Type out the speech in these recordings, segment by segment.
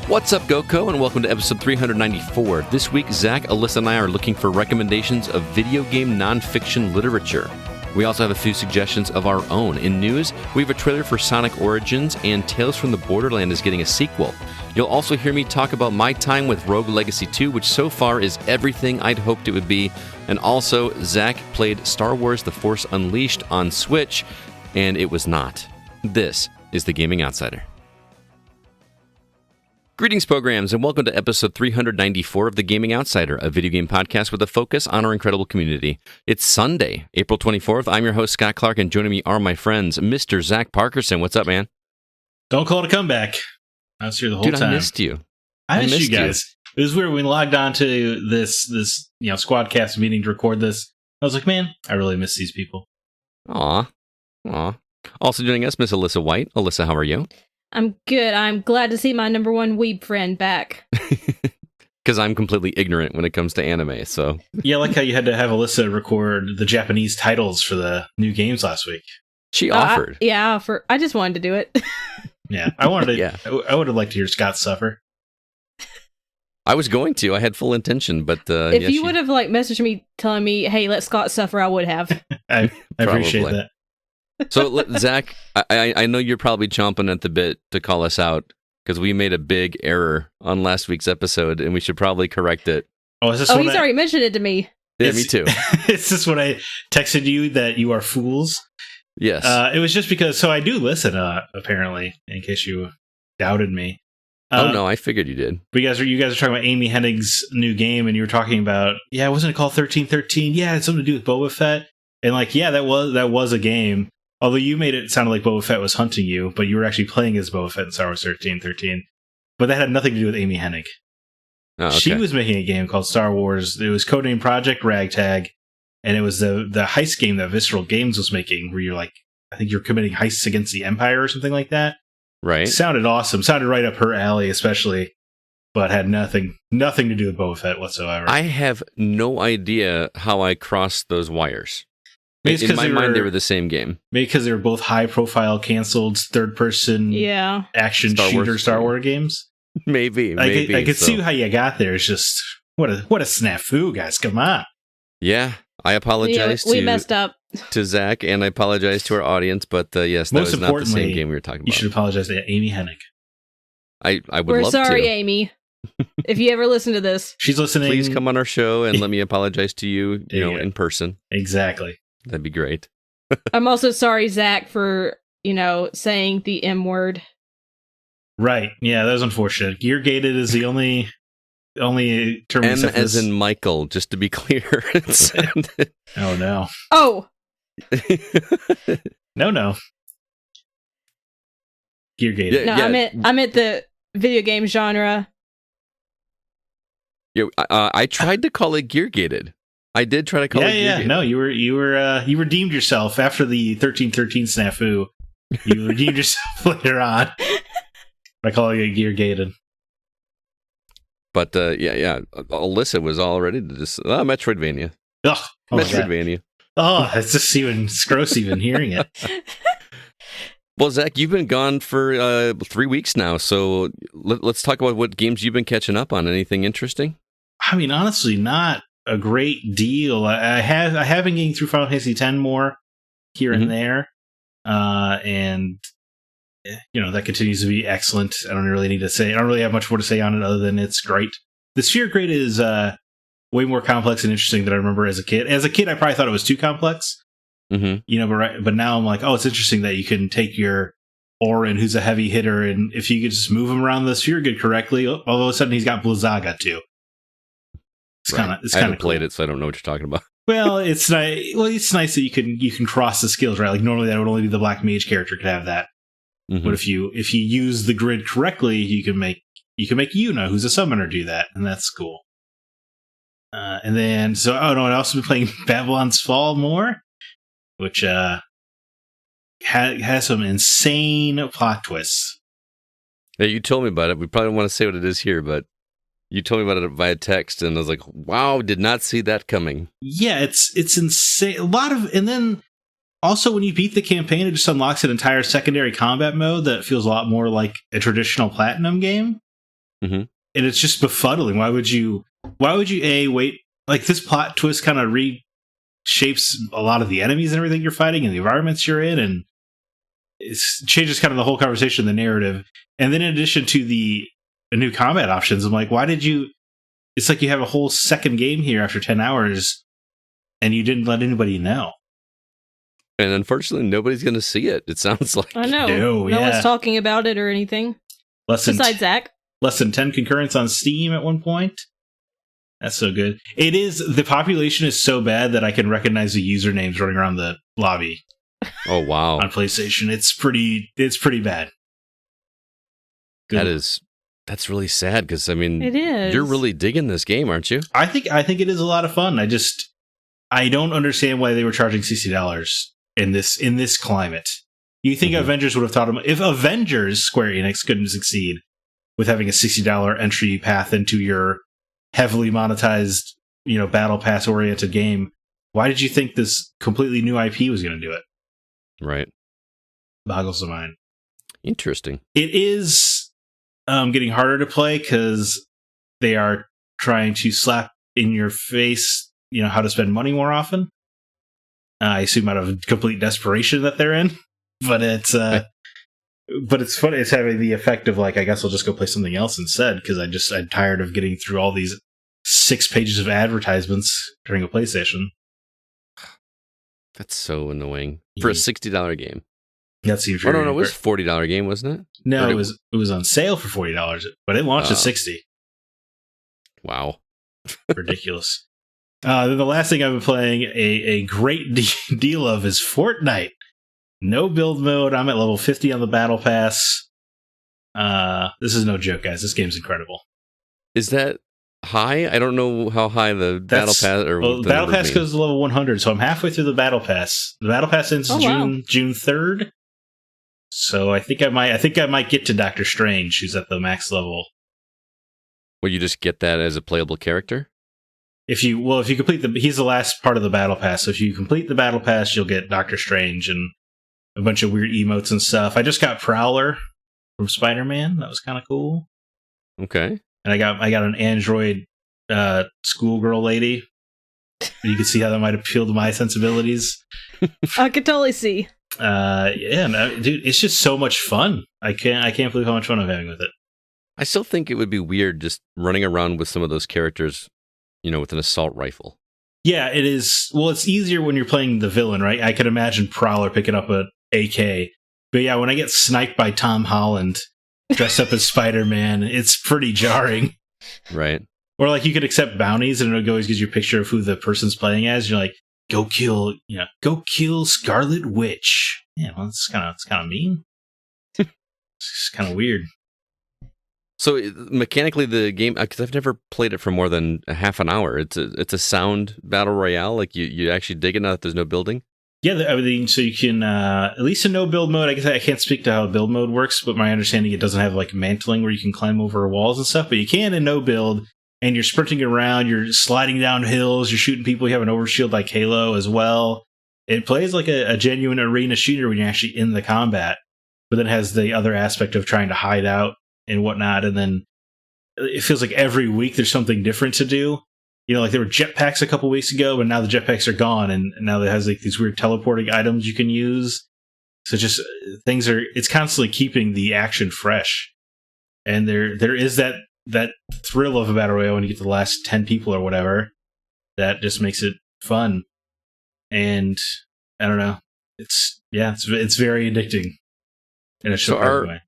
What's up, GoCo, and welcome to episode 394. This week, Zack, Alyssa, and I are looking for recommendations of video game nonfiction literature. We also have a few suggestions of our own. In news, we have a trailer for Sonic Origins, and Tales from the Borderland is getting a sequel. You'll also hear me talk about my time with Rogue Legacy 2, which so far is everything I'd hoped it would be. And also, Zack played Star Wars The Force Unleashed on Switch, and it was not. This is The Gaming Outsider. Greetings, programs, and welcome to episode 394 of The Gaming Outsider, a video game podcast with a focus on our incredible community. It's Sunday, April 24th. I'm your host, Scott Clark, and joining me are my friends, Mr. Zack Parkerson. What's up, man? Don't call it a comeback. I was here the whole time. Dude, I missed you. I missed you guys. It was weird when we logged on to this Squadcast meeting to record this. I was like, man, I really miss these people. Aw. Also joining us, Miss Alyssa White. Alyssa, how are you? I'm good. I'm glad to see my number one weeb friend back. Because I'm completely ignorant when it comes to anime, so... Yeah, I like how you had to have Alyssa record the Japanese titles for the new games last week. She offered. I just wanted to do it. Yeah, I wanted to. I would have liked to hear Scott suffer. I was going to. I had full intention, but... if you would have messaged me telling me, hey, let Scott suffer, I would have. I appreciate that. So, Zack, I know you're probably chomping at the bit to call us out, because we made a big error on last week's episode, and we should probably correct it. Oh, is this he's already mentioned it to me. Yeah, me too. Is this when I texted you that you are fools? Yes. It was just because, so I do listen, apparently, in case you doubted me. Oh, no, I figured you did. But you guys are talking about Amy Hennig's new game, and you were talking about, wasn't it called 1313? Yeah, it had something to do with Boba Fett. And that was a game. Although you made it sound like Boba Fett was hunting you, but you were actually playing as Boba Fett in Star Wars 1313. But that had nothing to do with Amy Hennig. Oh, okay. She was making a game called Star Wars. It was codenamed Project Ragtag, and it was the heist game that Visceral Games was making, where you're I think you're committing heists against the Empire or something like that. Right. Sounded awesome. Sounded right up her alley, especially, but had nothing to do with Boba Fett whatsoever. I have no idea how I crossed those wires. In my mind, they were the same game. Maybe because they were both high-profile, canceled, third-person action shooter Star Wars games. Maybe. I could see how you got there. It's just, what a snafu, guys. Come on. Yeah, I apologize we messed up. To Zack, and I apologize to our audience, but yes, that was not the same game we were talking about. You should apologize to Amy Hennig. I would love to. We're sorry, Amy. If you ever listen to this. She's listening. Please come on our show and let me apologize to you, in person. Exactly. That'd be great. I'm also sorry, Zack, for, saying the M word. Right. Yeah, that was unfortunate. Gear gated is the only term. M as in Michael, just to be clear. Oh, no. Oh! No. Gear gated. No, yeah. I meant the video game genre. Yeah, I tried to call it gear gated. I did try to call it gear gated. No, you redeemed yourself after the 1313 snafu. You redeemed yourself later on by calling it gear gated. But Alyssa was all ready to just Metroidvania. Ugh, Metroidvania. It's just it's gross even hearing it. Well, Zack, you've been gone for 3 weeks now, so let's talk about what games you've been catching up on. Anything interesting? I mean, honestly, not a great deal. I have been getting through Final Fantasy X more here and there, and that continues to be excellent. I don't really have much more to say on it other than it's great. The Sphere Grid is way more complex and interesting than I remember as a kid. As a kid, I probably thought it was too complex. Mm-hmm. But now I'm like, it's interesting that you can take your Orin, who's a heavy hitter, and if you could just move him around the Sphere Grid correctly, all of a sudden he's got Blizzaga too. I haven't played it, so I don't know what you're talking about. Well, it's nice. Well, it's nice that you can cross the skills, right? Like normally that would only be the Black Mage character could have that. Mm-hmm. But if you use the grid correctly, you can make Yuna, who's a summoner, do that, and that's cool. And then I've also been playing Babylon's Fall more, which has some insane plot twists. Yeah, you told me about it. We probably don't want to say what it is here, but you told me about it via text, and I was like, wow, did not see that coming. Yeah, it's insane. And then also when you beat the campaign, it just unlocks an entire secondary combat mode that feels a lot more like a traditional Platinum game. Mm-hmm. And it's just befuddling. Why would you wait? Like, this plot twist kind of reshapes a lot of the enemies and everything you're fighting and the environments you're in, and it changes kind of the whole conversation, the narrative. And then in addition to the new combat options, I'm like, why did you... It's like you have a whole second game here after 10 hours, and you didn't let anybody know. And unfortunately, nobody's going to see it, it sounds like. I know. No one's talking about it or anything. Besides Zack. Less than 10 concurrents on Steam at one point. That's so good. It is... The population is so bad that I can recognize the usernames running around the lobby. Oh, wow. On PlayStation. It's pretty bad. Good. That's really sad, because, I mean... It is. You're really digging this game, aren't you? I think it is a lot of fun. I don't understand why they were charging $60 in this climate. You think Avengers would have thought of... If Avengers, Square Enix, couldn't succeed with having a $60 entry path into your heavily monetized, battle pass oriented game, why did you think this completely new IP was going to do it? Right. Boggles the mind. Interesting. It is getting harder to play because they are trying to slap in your face, how to spend money more often. I assume out of complete desperation that they're in, but it's funny. It's having the effect of, like, I guess I'll just go play something else instead, because I'm tired of getting through all these 6 pages of advertisements during a PlayStation. That's so annoying for a $60 game. That seems. Oh, no, it was $40 game, wasn't it? No, it was on sale for $40, but it launched at $60. Wow, ridiculous. Then the last thing I've been playing a great deal of is Fortnite. No build mode. I'm at level 50 on the battle pass. This is no joke, guys. This game's incredible. Is that high? I don't know how high the battle pass the battle pass goes to level 100, so I'm halfway through the battle pass. The battle pass ends June 3rd. So I think I might get to Doctor Strange, who's at the max level. Will you just get that as a playable character? If you complete he's the last part of the battle pass. So if you complete the battle pass, you'll get Doctor Strange and a bunch of weird emotes and stuff. I just got Prowler from Spider-Man. That was kind of cool. Okay. And I got an android schoolgirl lady. You can see how that might appeal to my sensibilities. I could totally see. Dude, it's just so much fun. I can't believe how much fun I'm having with it. I still think it would be weird just running around with some of those characters, with an assault rifle. Yeah, it is. Well, it's easier when you're playing the villain, right? I could imagine Prowler picking up an AK. But yeah, when I get sniped by Tom Holland dressed up as Spider-Man, it's pretty jarring. Right. Or like you could accept bounties and it always gives you a picture of who the person's playing as. You're like, go kill Scarlet Witch. Yeah, well, it's kind of mean. It's kind of weird. So mechanically, the game, because I've never played it for more than a half an hour. It's a sound battle royale. Like you actually dig it now that there's no building. Yeah, everything. So you can at least in no build mode. I guess I can't speak to how build mode works, but my understanding it doesn't have like mantling where you can climb over walls and stuff. But you can in no build, and you're sprinting around. You're sliding down hills. You're shooting people. You have an overshield like Halo as well. It plays like a genuine arena shooter when you're actually in the combat, but then has the other aspect of trying to hide out and whatnot. And then it feels like every week there's something different to do. Like there were jetpacks a couple weeks ago, but now the jetpacks are gone, and now it has like these weird teleporting items you can use. So just it's constantly keeping the action fresh. And there is that thrill of a battle royale when you get to the last 10 people or whatever. That just makes it fun. And I don't know. It's very addicting in a short way.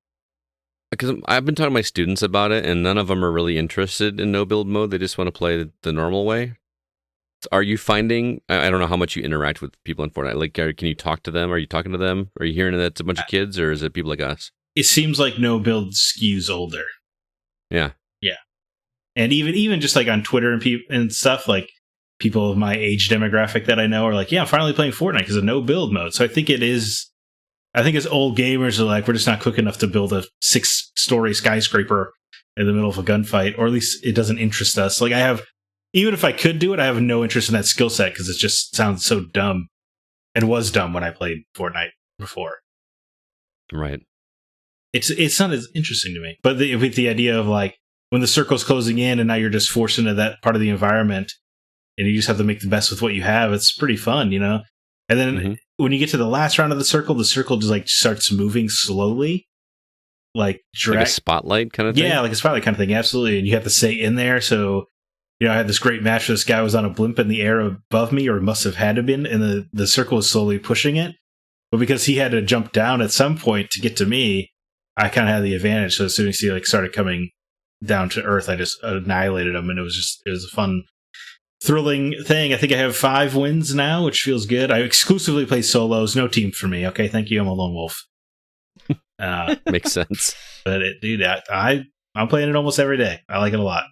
Because I've been talking to my students about it, and none of them are really interested in no build mode. They just want to play the normal way. Are you finding? I don't know how much you interact with people in Fortnite. Like, can you talk to them? Are you talking to them? Are you hearing that it's a bunch of kids, or is it people like us? It seems like no build skews older. Yeah. And even just like on Twitter and stuff, like people of my age demographic that I know are like, yeah, I'm finally playing Fortnite because of no build mode. So I think as old gamers are like, we're just not quick enough to build a 6-story skyscraper in the middle of a gunfight, or at least it doesn't interest us. Like even if I could do it, I have no interest in that skill set because it just sounds so dumb, and was dumb when I played Fortnite before. Right. It's not as interesting to me. But with the idea of like, when the circle's closing in and now you're just forced into that part of the environment and you just have to make the best with what you have. It's pretty fun, you know? And then when you get to the last round of the circle just like starts moving slowly. Like a spotlight kind of thing? Yeah, like a spotlight kind of thing, absolutely. And you have to stay in there. So, I had this great match where this guy was on a blimp in the air above me, or must have had to been, and the circle was slowly pushing it. But because he had to jump down at some point to get to me, I kind of had the advantage. So as soon as he like started coming down to earth, I just annihilated him, and it was a fun, thrilling thing. I think I have 5 wins now, which feels good. I exclusively play solos, no team for me. Okay, thank you. I'm a lone wolf. Makes sense. But dude, I'm playing it almost every day. I like it a lot.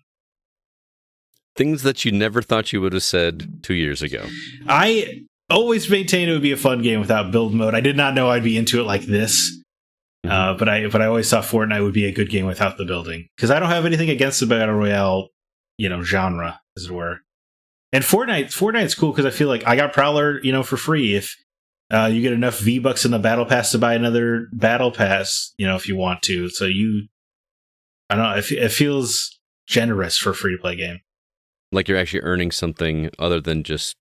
Things that you never thought you would have said 2 years ago. I always maintained it would be a fun game without build mode. I did not know I'd be into it like this. But I always thought Fortnite would be a good game without the building, because I don't have anything against the battle royale, genre, as it were. And Fortnite's cool because I feel like I got Prowler, for free. If you get enough V-Bucks in the Battle Pass to buy another Battle Pass, if you want to. So I don't know, it feels generous for a free-to-play game. Like you're actually earning something other than just,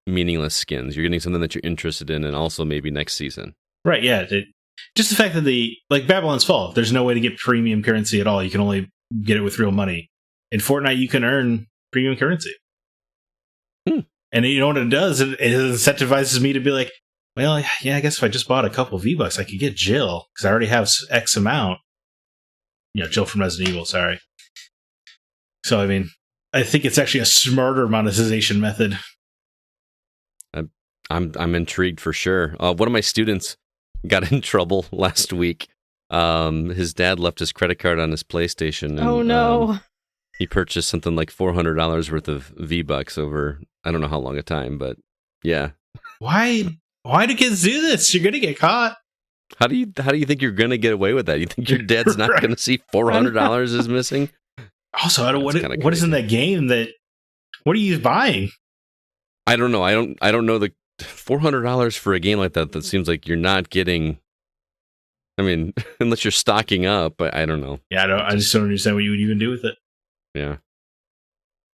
meaningless skins. You're getting something that you're interested in, and also maybe next season. Right, yeah. Just the fact that Babylon's Fall, there's no way to get premium currency at all. You can only get it with real money. In Fortnite, you can earn premium currency. And you know what it does? It incentivizes me to be like, well, yeah, I guess if I just bought a couple V-Bucks, I could get Jill, because I already have X amount. Jill from Resident Evil, sorry. So, I mean, I think it's actually a smarter monetization method. I'm intrigued for sure. One of my students got in trouble last week. His dad left his credit card on his PlayStation. And, oh, no. He purchased something like $400 worth of V-Bucks over, I don't know how long a time, but yeah. Why do kids do this? You're going to get caught. How do you think you're going to get away with that? You think your dad's not going to see $400 is missing? Also, what is in that game what are you buying? I don't know. I don't know the $400 for a game like that. That seems like you're not getting. I mean, unless you're stocking up, but I don't know. Yeah, I just don't understand what you would even do with it. Yeah.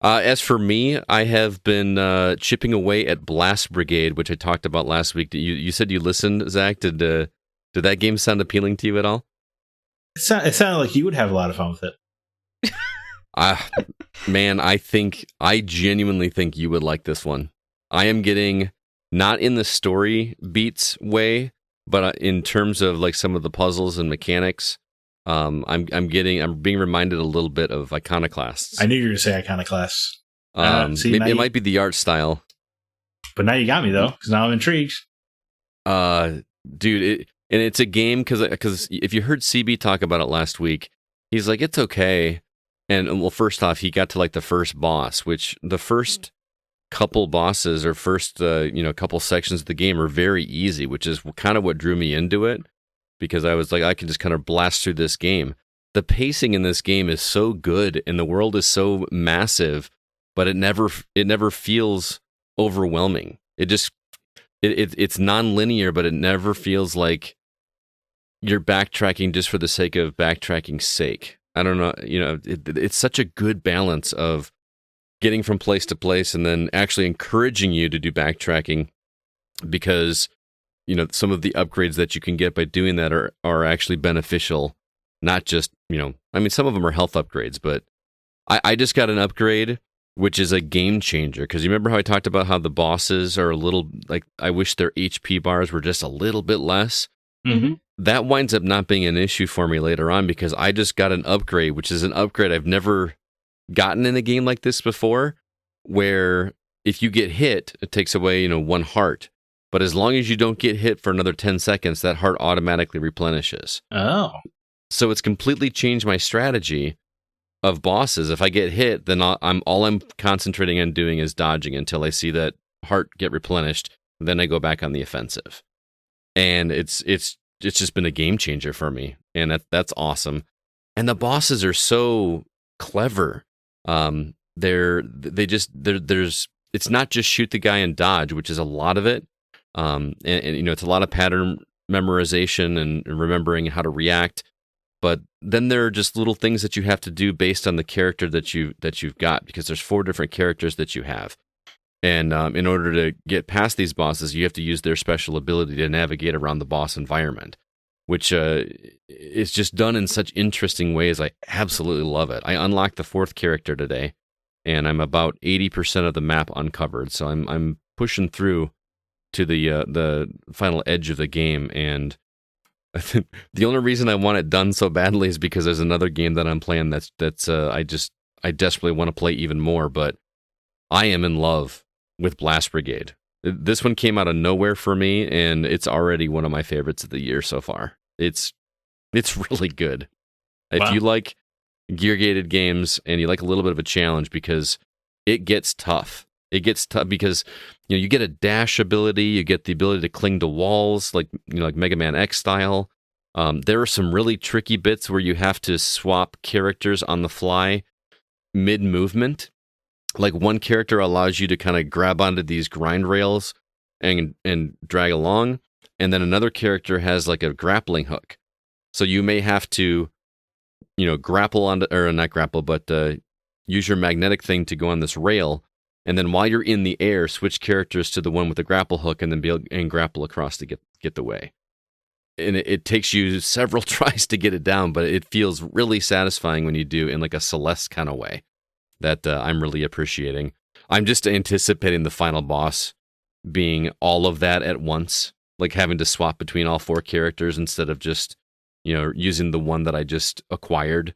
As for me, I have been chipping away at Blast Brigade, which I talked about last week. You said you listened, Zach. Did that game sound appealing to you at all? It sounded like you would have a lot of fun with it. Man, I genuinely think you would like this one. I am getting, not in the story beats way, but in terms of like some of the puzzles and mechanics, I'm being reminded a little bit of Iconoclasts. I knew you were going to say Iconoclasts. It might be the art style. But now you got me, though, because now I'm intrigued. Dude, it's a game, because if you heard CB talk about it last week, he's like, it's okay. And well, first off, he got to like the first boss, which the first couple bosses or first couple sections of the game are very easy, which is kind of what drew me into it, because I was like, I can just kind of blast through this game. The pacing in this game is so good, and the world is so massive, but it never feels overwhelming. It's non-linear, but it never feels like you're backtracking just for the sake of backtracking's sake. I don't know, it's such a good balance of getting from place to place and then actually encouraging you to do backtracking, because some of the upgrades that you can get by doing that are actually beneficial. Not just, some of them are health upgrades, but I just got an upgrade, which is a game changer. Because you remember how I talked about how the bosses are a little, like, I wish their HP bars were just a little bit less. Mm-hmm. That winds up not being an issue for me later on, because I just got an upgrade, which is an upgrade I've never gotten in a game like this before, where if you get hit, it takes away, 1 heart. But as long as you don't get hit for another 10 seconds, that heart automatically replenishes. Oh. So it's completely changed my strategy of bosses. If I get hit, then I'm concentrating on doing is dodging until I see that heart get replenished. Then I go back on the offensive. And it's just been a game changer for me, and that's awesome. And the bosses are so clever. It's not just shoot the guy and dodge, which is a lot of it. And it's a lot of pattern memorization and remembering how to react. But then there are just little things that you have to do based on the character that you've got, because there's 4 different characters that you have. And in order to get past these bosses, you have to use their special ability to navigate around the boss environment, which is just done in such interesting ways. I absolutely love it. I unlocked the 4th character today, and I'm about 80% of the map uncovered. So I'm pushing through to the final edge of the game, and the only reason I want it done so badly is because there's another game that I'm playing that's I desperately want to play even more. But I am in love with Blast Brigade. This one came out of nowhere for me, and it's already one of my favorites of the year so far. It's really good. Wow. If you like gear-gated games and you like a little bit of a challenge, because it gets tough. It gets tough because you get a dash ability, you get the ability to cling to walls, like Mega Man X style. There are some really tricky bits where you have to swap characters on the fly mid-movement. Like one character allows you to kind of grab onto these grind rails and drag along, and then another character has like a grappling hook. So you may have to, grapple onto, or not grapple, but use your magnetic thing to go on this rail, and then while you're in the air, switch characters to the one with the grapple hook, and then be able and grapple across to get the way. And it takes you several tries to get it down, but it feels really satisfying when you do, in like a Celeste kind of way that I'm really appreciating. I'm just anticipating the final boss being all of that at once, like having to swap between all 4 characters instead of just, using the one that I just acquired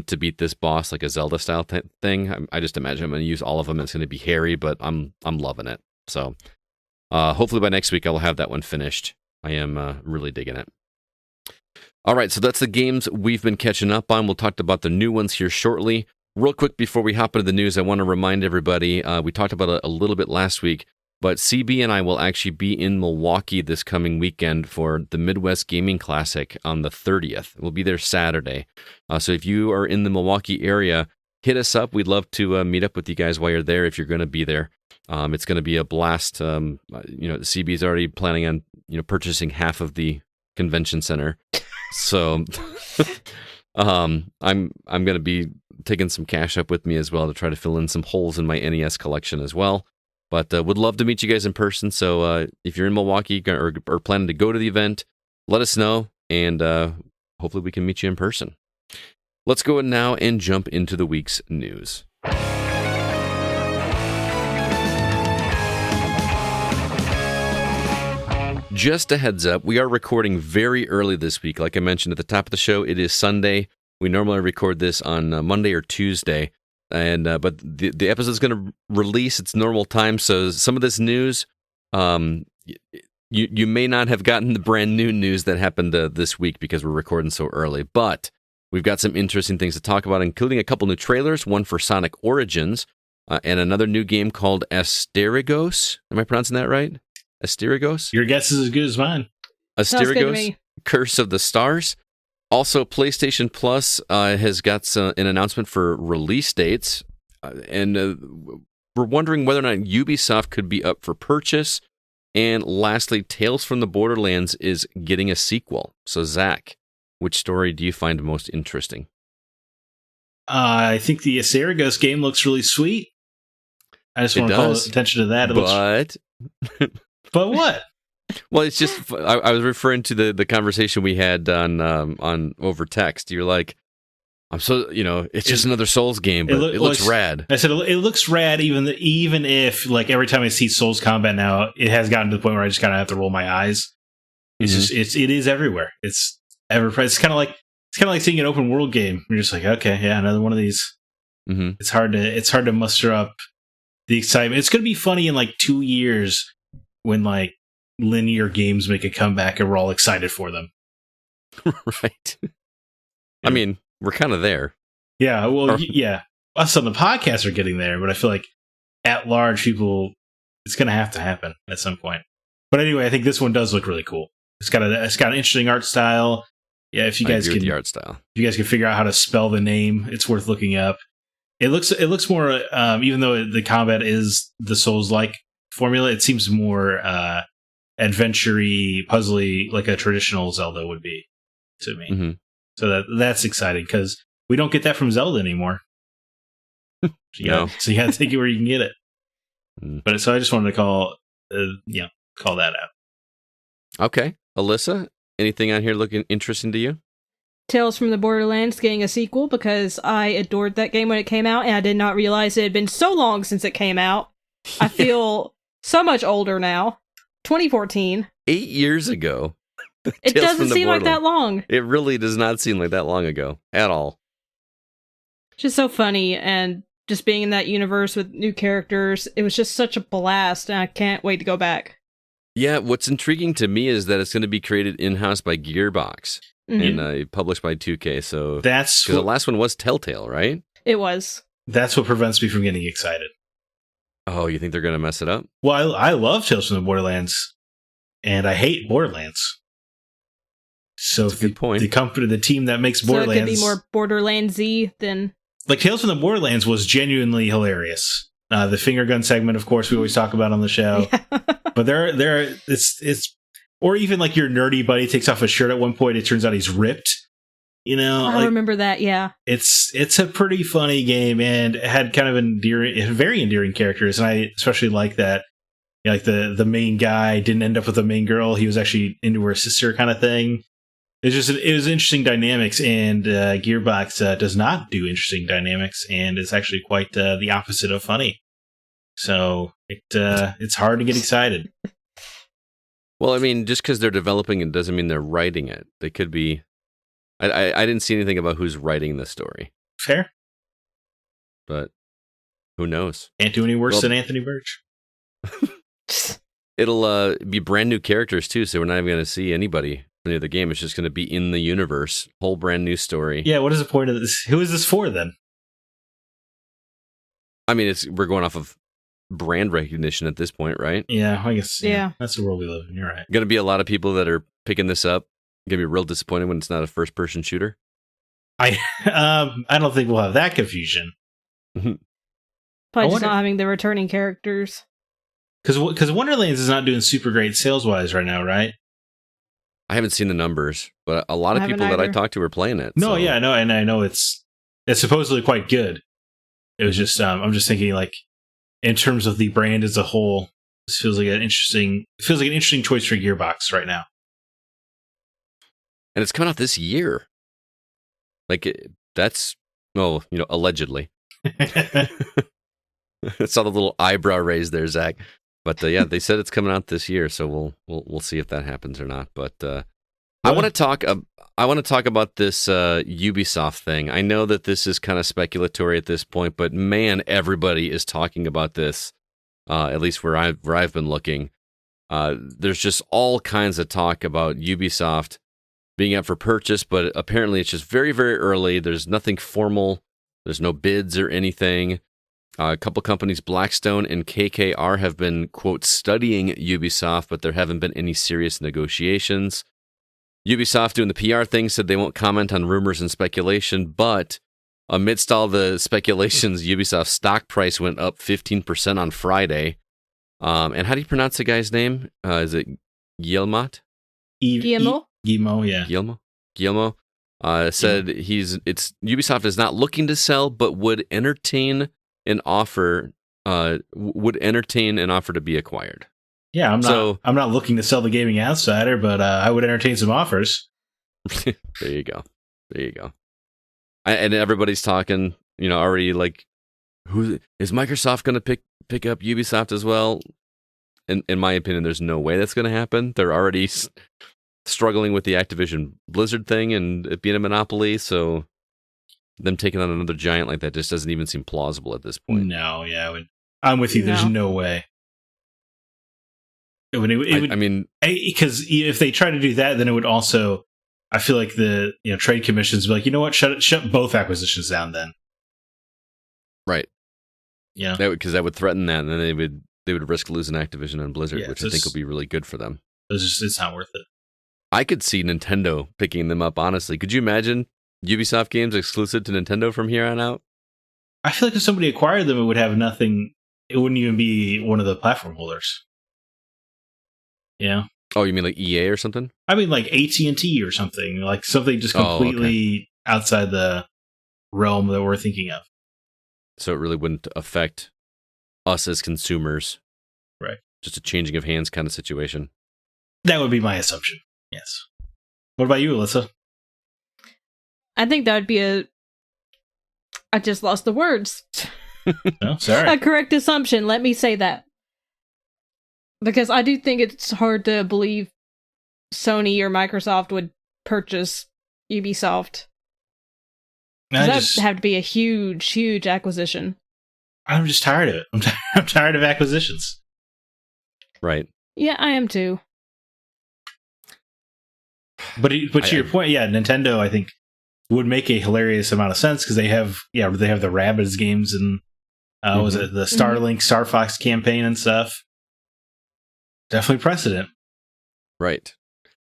to beat this boss, like a Zelda style thing. I just imagine I'm going to use all of them. It's going to be hairy, but I'm loving it. So hopefully by next week I'll have that one finished. I am really digging it. All right, so that's the games we've been catching up on. We'll talk about the new ones here shortly. Real quick before we hop into the news, I want to remind everybody, we talked about it a little bit last week, but CB and I will actually be in Milwaukee this coming weekend for the Midwest Gaming Classic on the 30th. We'll be there Saturday. So if you are in the Milwaukee area, hit us up. We'd love to meet up with you guys while you're there if you're going to be there. It's going to be a blast. CB's already planning on purchasing half of the convention center. So I'm going to be taking some cash up with me as well to try to fill in some holes in my NES collection as well. But would love to meet you guys in person. So if you're in Milwaukee or planning to go to the event, let us know, and hopefully we can meet you in person. Let's go now and jump into the week's news. Just a heads up, we are recording very early this week. Like I mentioned at the top of the show, it is Sunday. We normally record this on Monday or Tuesday, and but the episode is going to release its normal time. So some of this news, you may not have gotten the brand new news that happened this week because we're recording so early. But we've got some interesting things to talk about, including a couple new trailers, one for Sonic Origins, and another new game called Asterigos. Am I pronouncing that right? Asterigos? Your guess is as good as mine. Asterigos, Curse of the Stars. Also, PlayStation Plus has got an announcement for release dates, and we're wondering whether or not Ubisoft could be up for purchase. And lastly, Tales from the Borderlands is getting a sequel. So, Zack, which story do you find most interesting? I think the Asterigos game looks really sweet. I just want to call attention to that. But what? Well, it's just I was referring to the conversation we had on over text. You're like, I'm so it's just another Souls game, but it looks rad. I said it looks rad, even if like every time I see Souls combat now, it has gotten to the point where I just kind of have to roll my eyes. It's just it is everywhere. It's It's kind of like seeing an open world game. You're just like, okay, yeah, another one of these. Mm-hmm. It's hard to muster up the excitement. It's going to be funny in like 2 years when like linear games make a comeback and we're all excited for them. Right. I mean, we're kind of there. Yeah. Well, yeah. Us on the podcast are getting there, but I feel like at large people, it's going to happen at some point. But anyway, I think this one does look really cool. It's got an interesting art style. Yeah, if you guys can, the art style. If you guys can figure out how to spell the name, it's worth looking up. It looks more, even though the combat is the Souls-like formula, it seems more adventure-y, puzzly, like a traditional Zelda would be to me. Mm-hmm. So that's exciting because we don't get that from Zelda anymore. No. So you got to take it where you can get it. But so I just wanted to call that out. Okay. Alyssa, anything on here looking interesting to you? Tales from the Borderlands getting a sequel because I adored that game when it came out, and I did not realize it had been so long since it came out. I feel so much older now. 2014. 8 years ago. It doesn't seem like that long. It really does not seem like that long ago at all. Just so funny, and just being in that universe with new characters, it was just such a blast, and I can't wait to go back. Yeah, what's intriguing to me is that it's going to be created in-house by Gearbox and published by 2K. So that's because the last one was Telltale, right? It was. That's what prevents me from getting excited. Oh, you think they're going to mess it up? Well, I love Tales from the Borderlands, and I hate Borderlands. So that's a good point. The team that makes Borderlands, so it could be more Borderlands-y than like Tales from the Borderlands was genuinely hilarious. The finger gun segment, of course, we always talk about on the show. Yeah. But it's or even like your nerdy buddy takes off his shirt at one point. It turns out he's ripped. You know, I remember that. Yeah, it's a pretty funny game and it had kind of very endearing characters, and I especially like that. You know, like the main guy didn't end up with the main girl; he was actually into her sister, kind of thing. It was interesting dynamics, and Gearbox does not do interesting dynamics, and it's actually quite the opposite of funny. So it's hard to get excited. Well, I mean, just because they're developing it doesn't mean they're writing it. They could be. I didn't see anything about who's writing the story. Fair. But who knows? Can't do any worse than Anthony Birch. It'll be brand new characters, too, so we're not even going to see anybody from the game. It's just going to be in the universe. Whole brand new story. Yeah, what is the point of this? Who is this for, then? I mean, we're going off of brand recognition at this point, right? Yeah, I guess. Yeah. That's the world we live in. You're right. Going to be a lot of people that are picking this up. Going to be real disappointed when it's not a first-person shooter. I don't think we'll have that confusion. Probably just not having the returning characters. Because Wonderlands is not doing super great sales-wise right now, right? I haven't seen the numbers, but a lot of people that I talked to are playing it. No, so. yeah, no, and I know it's supposedly quite good. It was just I'm just thinking like in terms of the brand as a whole, this feels like an interesting choice for Gearbox right now. And it's coming out this year. Like that's allegedly. I saw the little eyebrow raise there, Zach. But yeah, they said it's coming out this year, so we'll see if that happens or not. But I want to talk about this Ubisoft thing. I know that this is kind of speculatory at this point, but man, everybody is talking about this. At least where I've been looking, there's just all kinds of talk about Ubisoft being up for purchase, but apparently it's just very, very early. There's nothing formal. There's no bids or anything. A couple companies, Blackstone and KKR, have been, quote, studying Ubisoft, but there haven't been any serious negotiations. Ubisoft, doing the PR thing, said they won't comment on rumors and speculation, but amidst all the speculations, Ubisoft's stock price went up 15% on Friday. And how do you pronounce the guy's name? Is it Guillemot? Guillemot? Guillemot, yeah. Guillemot said Ubisoft is not looking to sell, but would entertain an offer to be acquired. Yeah, I'm not looking to sell the Gaming Outsider, but I would entertain some offers. There you go. And everybody's talking, already like, who is Microsoft going to pick up Ubisoft as well? In my opinion, there's no way that's going to happen. They're already struggling with the Activision Blizzard thing and it being a monopoly, so them taking on another giant like that just doesn't even seem plausible at this point. No, yeah, I'm with you. No. There's no way. I mean, because if they try to do that, then it would also, I feel like the trade commissions would be like, you know what, shut both acquisitions down then. Right. Yeah. Because that would threaten that, and then they would risk losing Activision and Blizzard, which I think will be really good for them. It's not worth it. I could see Nintendo picking them up, honestly. Could you imagine Ubisoft games exclusive to Nintendo from here on out? I feel like if somebody acquired them, it would have nothing. It wouldn't even be one of the platform holders. Yeah. Oh, you mean like EA or something? I mean like AT&T or something. Like something just completely outside the realm that we're thinking of. So it really wouldn't affect us as consumers. Right. Just a changing of hands kind of situation. That would be my assumption. Yes. What about you, Alyssa? I think that would be I just lost the words. No, sorry. A correct assumption. Let me say that. Because I do think it's hard to believe Sony or Microsoft would purchase Ubisoft. That would have to be a huge, huge acquisition. I'm just tired of it. I'm tired of acquisitions. Right. Yeah, I am too. But to your point, yeah, Nintendo, I think, would make a hilarious amount of sense because they have the Rabbids games and was it the Starlink, Star Fox campaign and stuff. Definitely precedent. Right.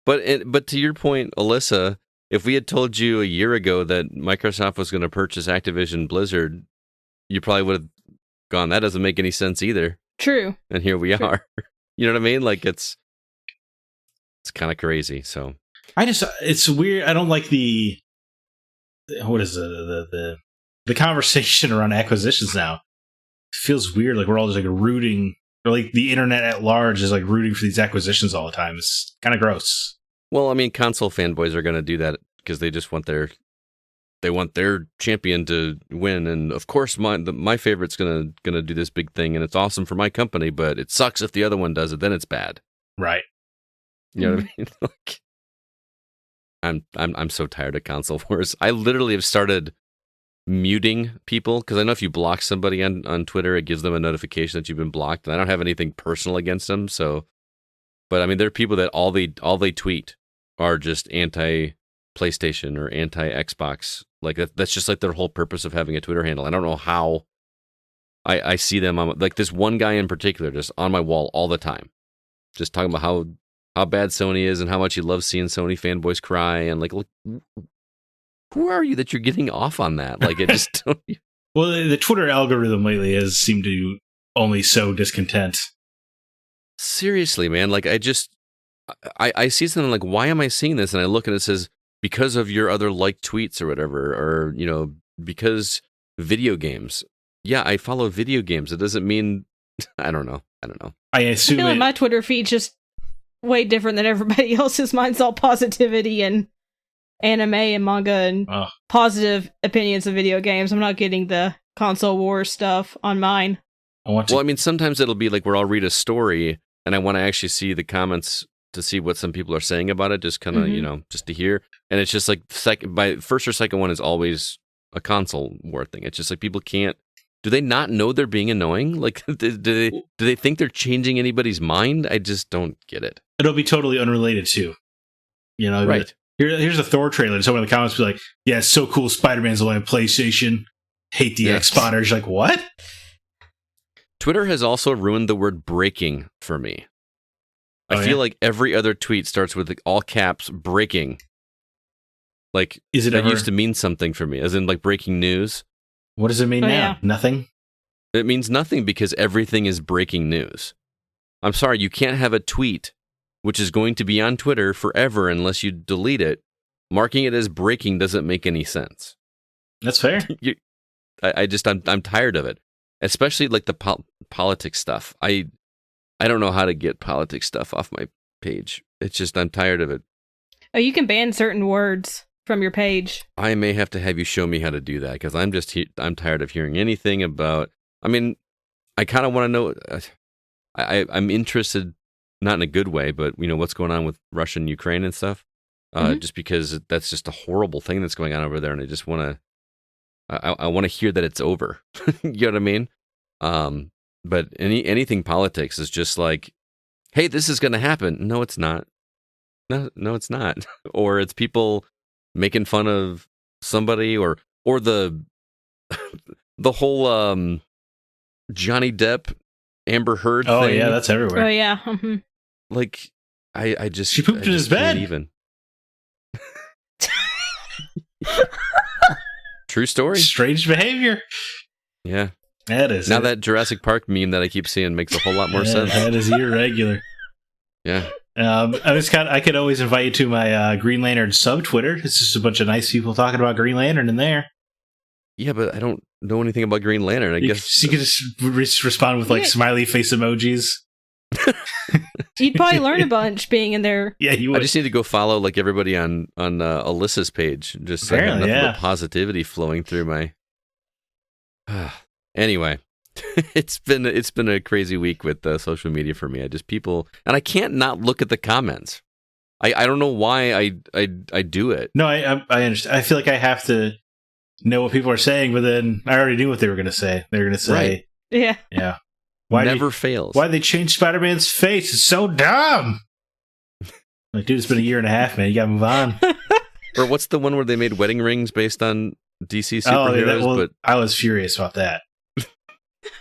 But to your point, Alyssa, if we had told you a year ago that Microsoft was going to purchase Activision Blizzard, you probably would have gone, that doesn't make any sense either. True. And here we are. You know what I mean? Like it's kind of crazy. So it's weird. I don't like the conversation around acquisitions now. It feels weird. Like we're all just like rooting, or like the internet at large is like rooting for these acquisitions all the time. It's kind of gross. Well, I mean, console fanboys are going to do that because they just want their champion to win, and of course, my favorite's gonna do this big thing, and it's awesome for my company, but it sucks if the other one does it. Then it's bad, right? You know what I mean? Like, I'm so tired of console wars. I literally have started muting people because I know if you block somebody on Twitter, it gives them a notification that you've been blocked, and I don't have anything personal against them, so. But I mean, there are people that all they tweet are just anti-PlayStation or anti-Xbox. Like that's just like their whole purpose of having a Twitter handle. I don't know how I see them on, like this one guy in particular just on my wall all the time, just talking about how bad Sony is and how much he loves seeing Sony fanboys cry, and like, look, who are you that you're getting off on that? Like it just don't. Well, the Twitter algorithm lately has seemed to only sow discontent. Seriously, man. Like I see something like, why am I seeing this? And I look and it says, because of your other liked tweets or whatever, or, you know, because video games. Yeah, I follow video games. It doesn't mean, I don't know. I assume I feel like my Twitter feed's just way different than everybody else's. Mine's all positivity and anime and manga and positive opinions of video games. I'm not getting the console war stuff on mine. Well, I mean, sometimes it'll be like where I'll read a story and I want to actually see the comments to see what some people are saying about it, just kind of, you know, just to hear. And it's just like my first or second one is always a console war thing. It's just like people can't. Do they not know they're being annoying? Like, do they think they're changing anybody's mind? I just don't get it. It'll be totally unrelated too. You know, right? Here's a Thor trailer. And someone in the comments will be like, "Yeah, it's so cool. Spider-Man's only on PlayStation. Hate the X-spotters." Like, what? Twitter has also ruined the word breaking for me. I feel like every other tweet starts with like all caps breaking. Like, is it that ever... used to mean something for me, as in like breaking news. What does it mean now? Yeah. Nothing? It means nothing because everything is breaking news. I'm sorry, you can't have a tweet which is going to be on Twitter forever unless you delete it. Marking it as breaking doesn't make any sense. That's fair. I'm tired of it. Especially like the politics stuff. I don't know how to get politics stuff off my page. It's just, I'm tired of it. Oh, you can ban certain words from your page. I may have to have you show me how to do that because I'm tired of hearing anything about. I mean, I kind of want to know. I'm interested, not in a good way, but you know what's going on with Russia and Ukraine and stuff. Just because that's just a horrible thing that's going on over there, and I just want to. I want to hear that it's over. You know what I mean? But anything politics is just like, hey, this is going to happen. No, it's not. No, it's not. Or it's people making fun of somebody, or the the whole Johnny Depp Amber Heard thing. Oh yeah, that's everywhere. Oh yeah. Like I just she pooped in his bed. Even. True story. Strange behavior. Yeah. That is. Now that Jurassic Park meme that I keep seeing makes a whole lot more sense. That is irregular. Yeah. I could always invite you to my Green Lantern sub Twitter. It's just a bunch of nice people talking about Green Lantern in there. Yeah, but I don't know anything about Green Lantern. I guess you could just respond with like smiley face emojis. You'd probably learn a bunch being in there. Yeah, you would. I just need to go follow like everybody on Alyssa's page. Just so I have nothing but positivity flowing through my. Anyway, it's been a crazy week with social media for me. And I can't not look at the comments. I don't know why I do it. No, I understand. I feel like I have to know what people are saying, but then I already knew what they were going to say. They were going to say, right. Yeah. Fails. Why'd they change Spider-Man's face? It's so dumb. Like, dude, it's been a year and a half, man. You gotta move on. Or what's the one where they made wedding rings based on DC superheroes? But I was furious about that.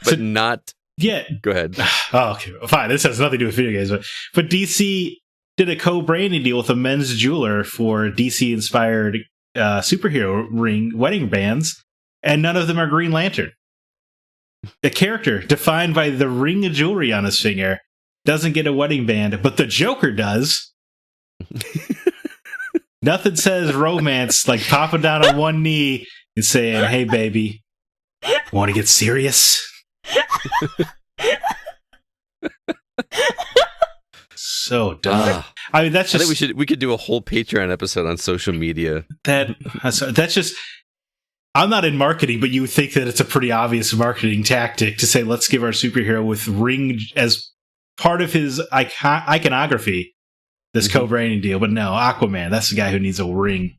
But not. Yeah. Go ahead. Oh, okay. Fine. This has nothing to do with video games, but DC did a co-branding deal with a men's jeweler for DC-inspired superhero wedding bands, and none of them are Green Lantern. A character defined by the ring of jewelry on his finger doesn't get a wedding band, but the Joker does. Nothing says romance like popping down on one knee and saying, "Hey, baby, want to get serious?" So dumb. I mean, that's just. I think we could do a whole Patreon episode on social media. That's just. I'm not in marketing, but you would think that it's a pretty obvious marketing tactic to say, let's give our superhero with ring as part of his iconography this co-branding deal. But no, Aquaman, that's the guy who needs a ring.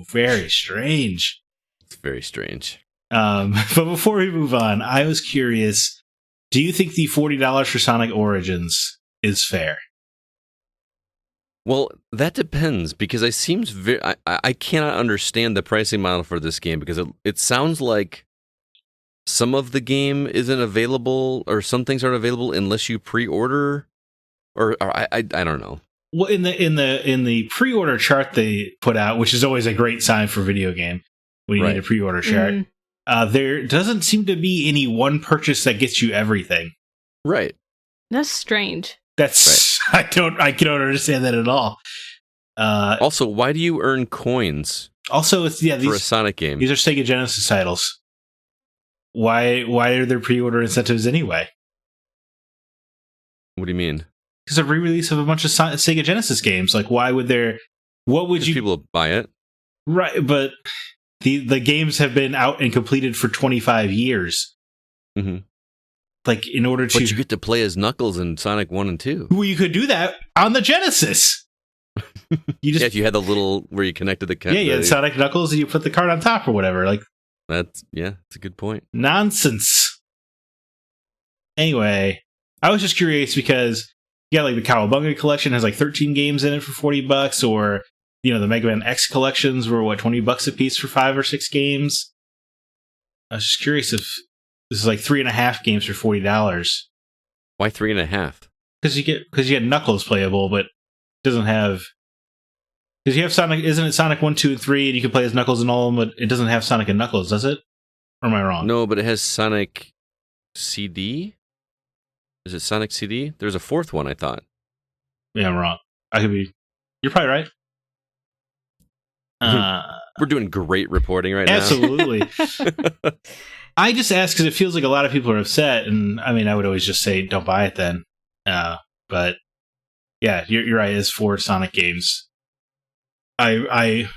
Very strange. It's very strange. But before we move on, I was curious, do you think the $40 for Sonic Origins is fair? Well, that depends, because I cannot understand the pricing model for this game, because it sounds like some of the game isn't available, or some things aren't available unless you pre-order, or I don't know. Well, in the pre-order chart they put out, which is always a great sign for a video game when you need a pre-order chart, there doesn't seem to be any one purchase that gets you everything. Right. That's strange. That's right. I don't understand that at all. Also, why do you earn coins? Also, for a Sonic game. These are Sega Genesis titles. Why are there pre-order incentives anyway? What do you mean? Because a re-release of a bunch of Sega Genesis games. Like, why would there? What would you? People buy it, right? But the games have been out and completed for 25 years. Mm-hmm. Like, in order to... But you get to play as Knuckles in Sonic 1 and 2. Well, you could do that on the Genesis. If you had the little... where you connected the... Yeah, Sonic Knuckles, and you put the card on top or whatever. Like, that's a good point. Nonsense. Anyway, I was just curious because, like, the Cowabunga collection has, like, 13 games in it for $40, or, the Mega Man X collections were, $20 a piece for 5 or 6 games? I was just curious if... This is like 3.5 games for $40. Why 3.5? Because you get Knuckles playable, but it doesn't have. Because you have Sonic, isn't it Sonic 1, 2, and 3, and you can play as Knuckles and all of them, but it doesn't have Sonic and Knuckles, does it? Or am I wrong? No, but it has Sonic CD. Is it Sonic CD? There's a fourth one, I thought. Yeah, I'm wrong. I could be. You're probably right. We're doing great reporting right now. Absolutely. I just ask because it feels like a lot of people are upset, and I mean, I would always just say, don't buy it then. But yeah, you're right. It's 4 Sonic games. Do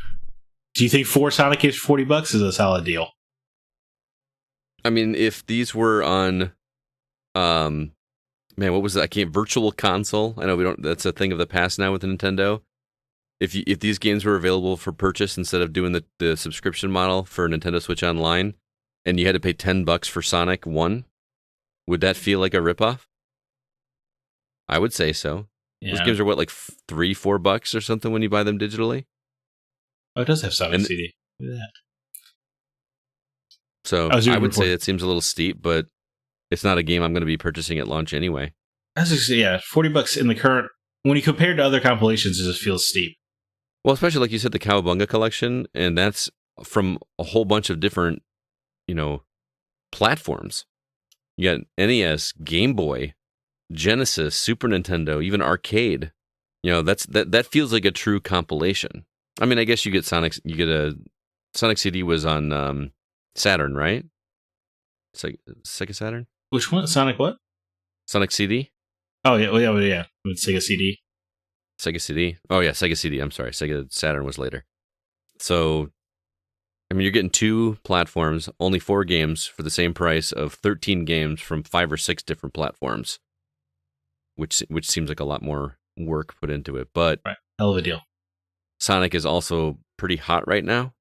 you think 4 Sonic games for $40 is a solid deal? I mean, if these were on, man, what was that? Virtual Console. I know we don't. That's a thing of the past now with Nintendo. If these games were available for purchase instead of doing the subscription model for Nintendo Switch Online, and you had to pay $10 for Sonic 1, would that feel like a ripoff? I would say so. Yeah. Those games are like $3-4 or something when you buy them digitally. Oh, it does have Sonic CD. Look at that. So I would say it seems a little steep, but it's not a game I'm going to be purchasing at launch anyway. $40 in the current. When you compare it to other compilations, it just feels steep. Well, especially like you said, the Cowabunga collection, and that's from a whole bunch of different, platforms. You got NES, Game Boy, Genesis, Super Nintendo, even arcade. That feels like a true compilation. I mean, I guess you get Sonic CD was on Saturn, right? Sega Saturn? Which one? Sonic what? Sonic CD? Oh, yeah. Yeah. With Sega CD. Sega CD. Oh, yeah, Sega CD. I'm sorry. Sega Saturn was later. So, I mean, you're getting 2 platforms, only 4 games for the same price of 13 games from 5 or 6 different platforms, which seems like a lot more work put into it. But right. Hell of a deal. Sonic is also pretty hot right now.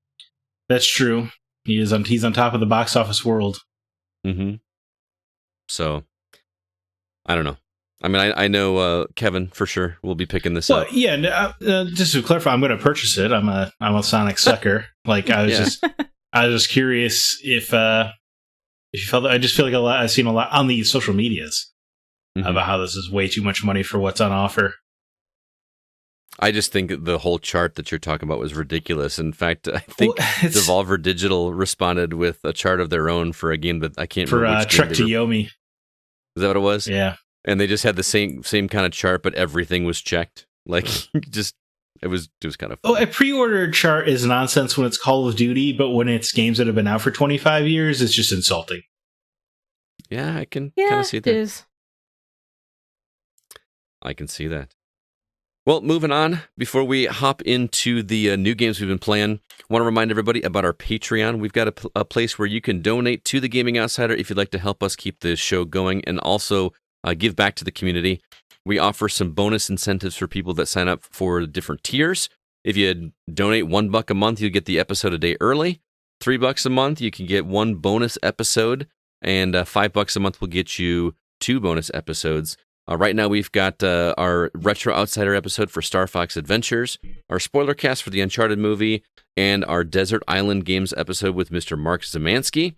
That's true. He's on top of the box office world. Mm-hmm. So, I don't know. I mean, I know Kevin for sure will be picking this up. Yeah. Just to clarify, I'm going to purchase it. I'm a Sonic sucker. Like I was just curious if you felt. I just feel like I've seen a lot on the social medias about how this is way too much money for what's on offer. I just think the whole chart that you're talking about was ridiculous. In fact, I think Devolver Digital responded with a chart of their own for a game that I can't remember. For Trek to Yomi. Is that what it was? Yeah. And they just had the same kind of chart, but everything was checked. Like, just it was kind of funny. A pre-order chart is nonsense when it's Call of Duty, but when it's games that have been out for 25 years, it's just insulting. Yeah, I can kind of see that. It is. I can see that. Well, moving on, before we hop into the new games we've been playing, I want to remind everybody about our Patreon. We've got a place where you can donate to the Gaming Outsider if you'd like to help us keep the show going, and also give back to the community. We offer some bonus incentives for people that sign up for different tiers. If you donate $1 a month, you'll get the episode a day early. $3 a month, you can get 1 bonus episode, and $5 a month will get you 2 bonus episodes. Right now, we've got our Retro Outsider episode for Star Fox Adventures, our spoiler cast for the Uncharted movie, and our Desert Island Games episode with Mr. Mark Zamansky.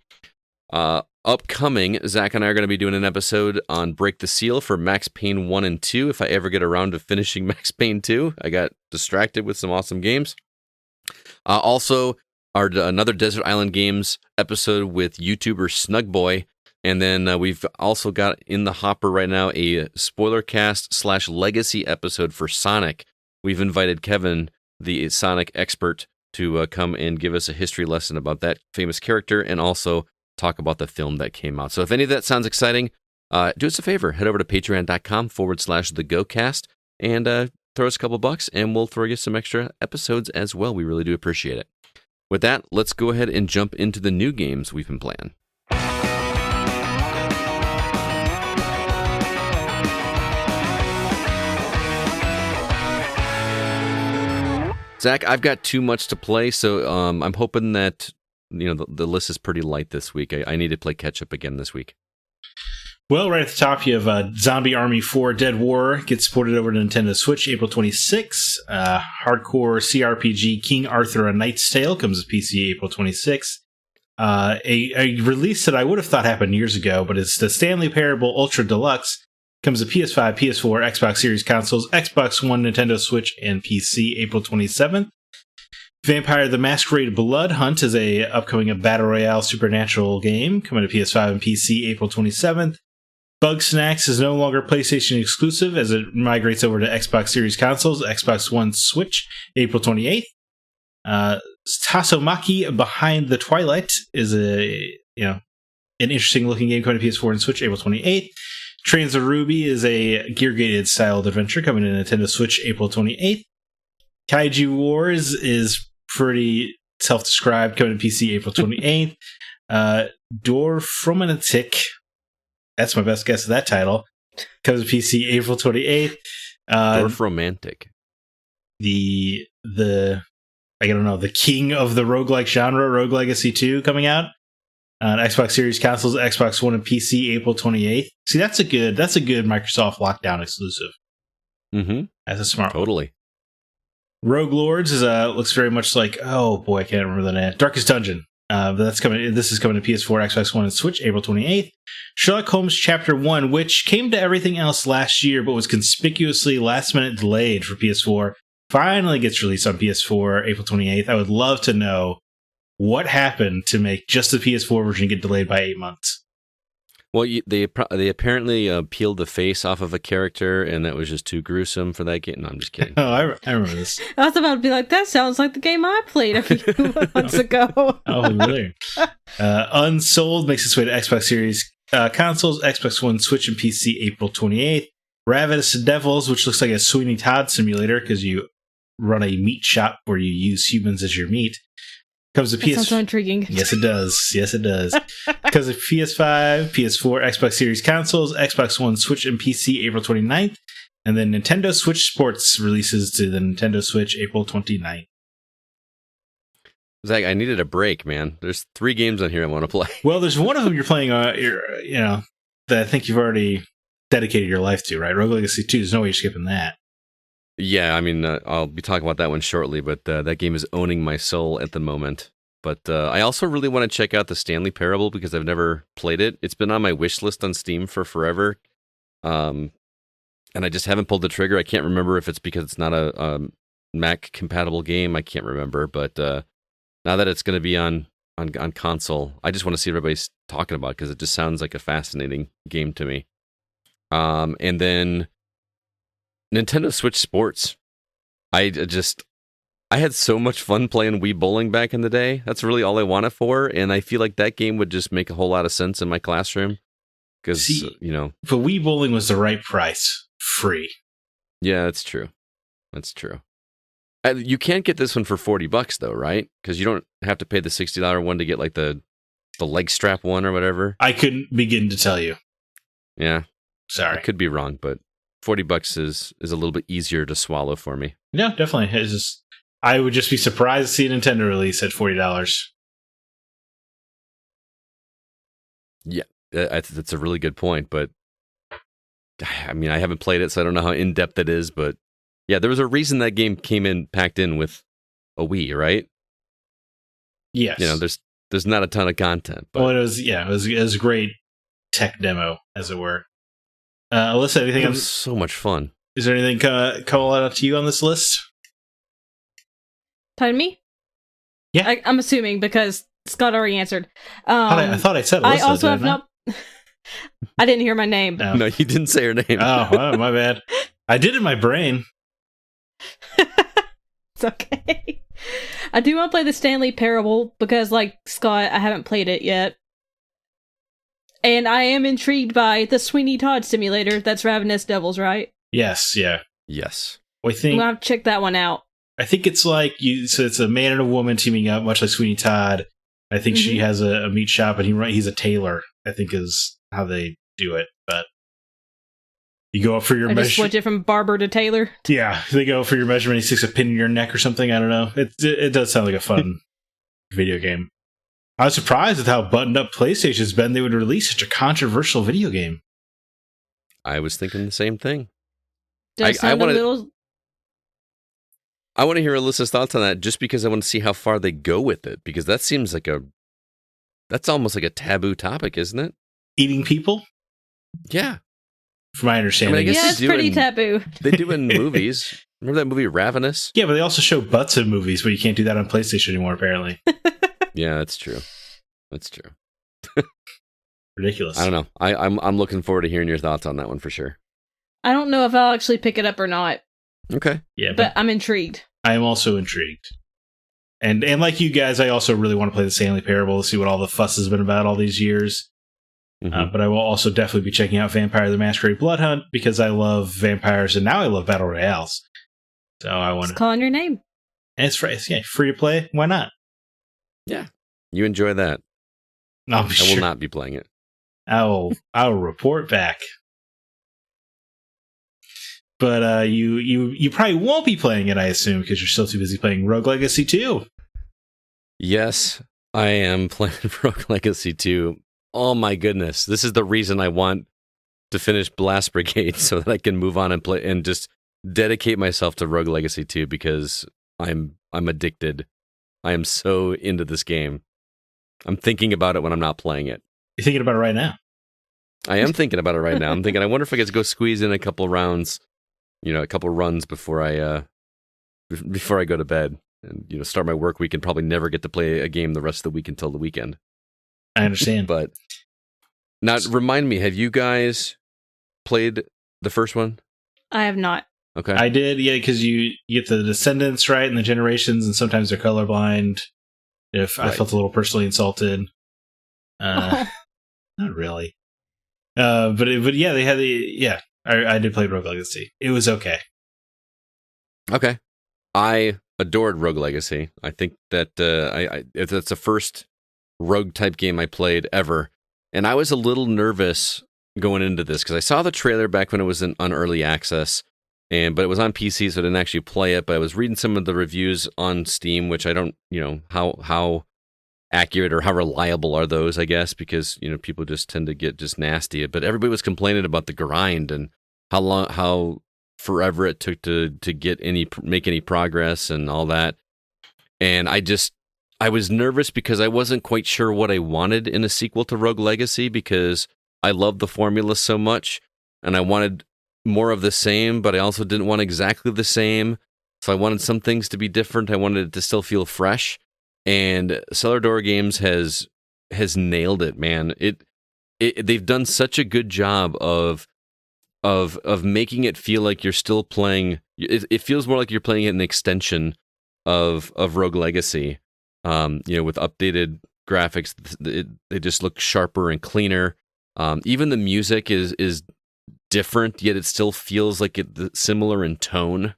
Upcoming, Zach and I are going to be doing an episode on Break the Seal for Max Payne 1 and 2, if I ever get around to finishing Max Payne 2. I got distracted with some awesome games. Also, another Desert Island Games episode with YouTuber Snugboy. And then we've also got in the hopper right now a spoiler cast / legacy episode for Sonic. We've invited Kevin, the Sonic expert, to come and give us a history lesson about that famous character and also talk about the film that came out. So if any of that sounds exciting, do us a favor. Head over to patreon.com/thegocast and throw us a couple bucks, and we'll throw you some extra episodes as well. We really do appreciate it. With that, let's go ahead and jump into the new games we've been playing. Zach, I've got too much to play, so I'm hoping that the list is pretty light this week. I need to play catch-up again this week. Well, right at the top, you have Zombie Army 4 Dead War gets ported over to Nintendo Switch April 26. Hardcore CRPG King Arthur: A Knight's Tale comes to PC April 26. A release that I would have thought happened years ago, but it's the Stanley Parable Ultra Deluxe. Comes to PS5, PS4, Xbox Series consoles, Xbox One, Nintendo Switch, and PC April 27th. Vampire the Masquerade Blood Hunt is a upcoming Battle Royale Supernatural game coming to PS5 and PC April 27th. Bug Snacks is no longer PlayStation exclusive as it migrates over to Xbox Series consoles, Xbox One, Switch April 28th. Tasomaki Behind the Twilight is an interesting looking game coming to PS4 and Switch April 28th. Trains of Ruby is a gear-gated styled adventure coming to Nintendo Switch April 28th. Kaiju Wars is pretty self-described, coming to PC April 28th. Dorfromantik, that's my best guess of that title, comes to PC April 28th. Dorfromantik. The king of the roguelike genre, Rogue Legacy 2, coming out on Xbox Series consoles, Xbox One, and PC April 28th. See, that's a good Microsoft Lockdown exclusive. Mm-hmm. That's a smart totally. One. Rogue Lords is looks very much like, oh boy, I can't remember the name. Darkest Dungeon. That's coming. This is coming to PS4, Xbox One, and Switch April 28th. Sherlock Holmes Chapter 1, which came to everything else last year, but was conspicuously last minute delayed for PS4, finally gets released on PS4 April 28th. I would love to know what happened to make just the PS4 version get delayed by 8 months. Well, they apparently peeled the face off of a character, and that was just too gruesome for that game. No, I'm just kidding. Oh, I remember this. I was about to be like, that sounds like the game I played a few months ago. Oh, really? Unsold makes its way to Xbox Series consoles, Xbox One, Switch, and PC April 28th. Ravenous Devils, which looks like a Sweeney Todd simulator because you run a meat shop where you use humans as your meat. Comes to Sounds so intriguing. Yes, it does. Yes, it does. Comes to PS5, PS4, Xbox Series consoles, Xbox One, Switch, and PC April 29th. And then Nintendo Switch Sports releases to the Nintendo Switch April 29th. Zach, I needed a break, man. There's 3 games on here I want to play. Well, there's one of them you're playing, that I think you've already dedicated your life to, right? Rogue Legacy 2, there's no way you're skipping that. Yeah, I mean, I'll be talking about that one shortly, but that game is owning my soul at the moment. But I also really want to check out the Stanley Parable because I've never played it. It's been on my wish list on Steam for forever, and I just haven't pulled the trigger. I can't remember if it's because it's not a Mac-compatible game. I can't remember, but now that it's going to be on console, I just want to see what everybody's talking about because it just sounds like a fascinating game to me. And then Nintendo Switch Sports. I had so much fun playing Wii Bowling back in the day. That's really all I want it for, and I feel like that game would just make a whole lot of sense in my classroom. Because, But Wii Bowling was the right price. Free. Yeah, that's true. That's true. You can't get this one for $40 though, right? Because you don't have to pay the $60 one to get like the leg strap one or whatever. I couldn't begin to tell you. Yeah. Sorry. I could be wrong, but $40 is a little bit easier to swallow for me. No, definitely. I would just be surprised to see a Nintendo release at $40. Yeah, that's a really good point, but I mean, I haven't played it, so I don't know how in-depth it is, but yeah, there was a reason that game came packed in with a Wii, right? Yes. There's not a ton of content. But it was a great tech demo, as it were. Alyssa, anything? It was so much fun. Is there anything call out to you on this list? Talking to me? Yeah. I'm assuming because Scott already answered. I thought I said Alyssa. I also have not. I didn't hear my name. No, you didn't say her name. Oh, my bad. I did in my brain. It's okay. I do want to play the Stanley Parable because, like Scott, I haven't played it yet. And I am intrigued by the Sweeney Todd simulator. That's Ravenous Devils, right? Yes, yeah. Yes. I think I'm going to have to check that one out. I think it's like so it's a man and a woman teaming up, much like Sweeney Todd. I think she has a meat shop and he's a tailor, I think is how they do it. But you go up for your measurement. Just switch it from barber to tailor. Yeah, they go for your measurement. He sticks a pin in your neck or something. I don't know. It does sound like a fun video game. I was surprised with how buttoned up PlayStation's been. They would release such a controversial video game. I was thinking the same thing. I want to hear Alyssa's thoughts on that just because I want to see how far they go with it, because that seems like that's almost like a taboo topic, isn't it? Eating people? Yeah. From my understanding. I guess yeah, it's pretty taboo. They do in movies. Remember that movie Ravenous? Yeah, but they also show butts in movies, but you can't do that on PlayStation anymore, apparently. Yeah, that's true. That's true. Ridiculous. I don't know. I'm looking forward to hearing your thoughts on that one for sure. I don't know if I'll actually pick it up or not. Okay. Yeah, but I'm intrigued. I am also intrigued. And like you guys, I also really want to play the Stanley Parable to see what all the fuss has been about all these years. Mm-hmm. But I will also definitely be checking out Vampire the Masquerade Blood Hunt because I love vampires and now I love Battle Royales. So I want to... calling your name. And it's free, free to play. Why not? Yeah. You enjoy that. I will not be playing it. I'll report back. But you probably won't be playing it, I assume, because you're still too busy playing Rogue Legacy 2. Yes, I am playing Rogue Legacy 2. Oh my goodness. This is the reason I want to finish Blast Brigade so that I can move on and play and just dedicate myself to Rogue Legacy 2 because I'm addicted. I am so into this game. I'm thinking about it when I'm not playing it. You're thinking about it right now? I am thinking about it right now. I'm thinking, I wonder if I could go squeeze in a couple rounds, a couple runs before I go to bed and, start my work week and probably never get to play a game the rest of the week until the weekend. I understand. But Now, remind me, have you guys played the first one? I have not. Okay. I did, yeah, because you get the descendants right and the generations, and sometimes they're colorblind. If I felt a little personally insulted, not really. But yeah, they had I did play Rogue Legacy. It was okay. Okay. I adored Rogue Legacy. I think that it's the first Rogue type game I played ever, and I was a little nervous going into this because I saw the trailer back when it was on early access. But it was on PC, so I didn't actually play it. But I was reading some of the reviews on Steam, which I don't, how accurate or how reliable are those, I guess, because, people just tend to get just nasty. But everybody was complaining about the grind and how forever it took to make any progress and all that. And I was nervous because I wasn't quite sure what I wanted in a sequel to Rogue Legacy because I love the formula so much, and I wanted more of the same, but I also didn't want exactly the same. So I wanted some things to be different. I wanted it to still feel fresh. And Cellar Door Games has nailed it, man. They've done such a good job of making it feel like you're still playing. It feels more like you're playing an extension of Rogue Legacy. With updated graphics, they just look sharper and cleaner. Even the music is different, yet it still feels like it's similar in tone.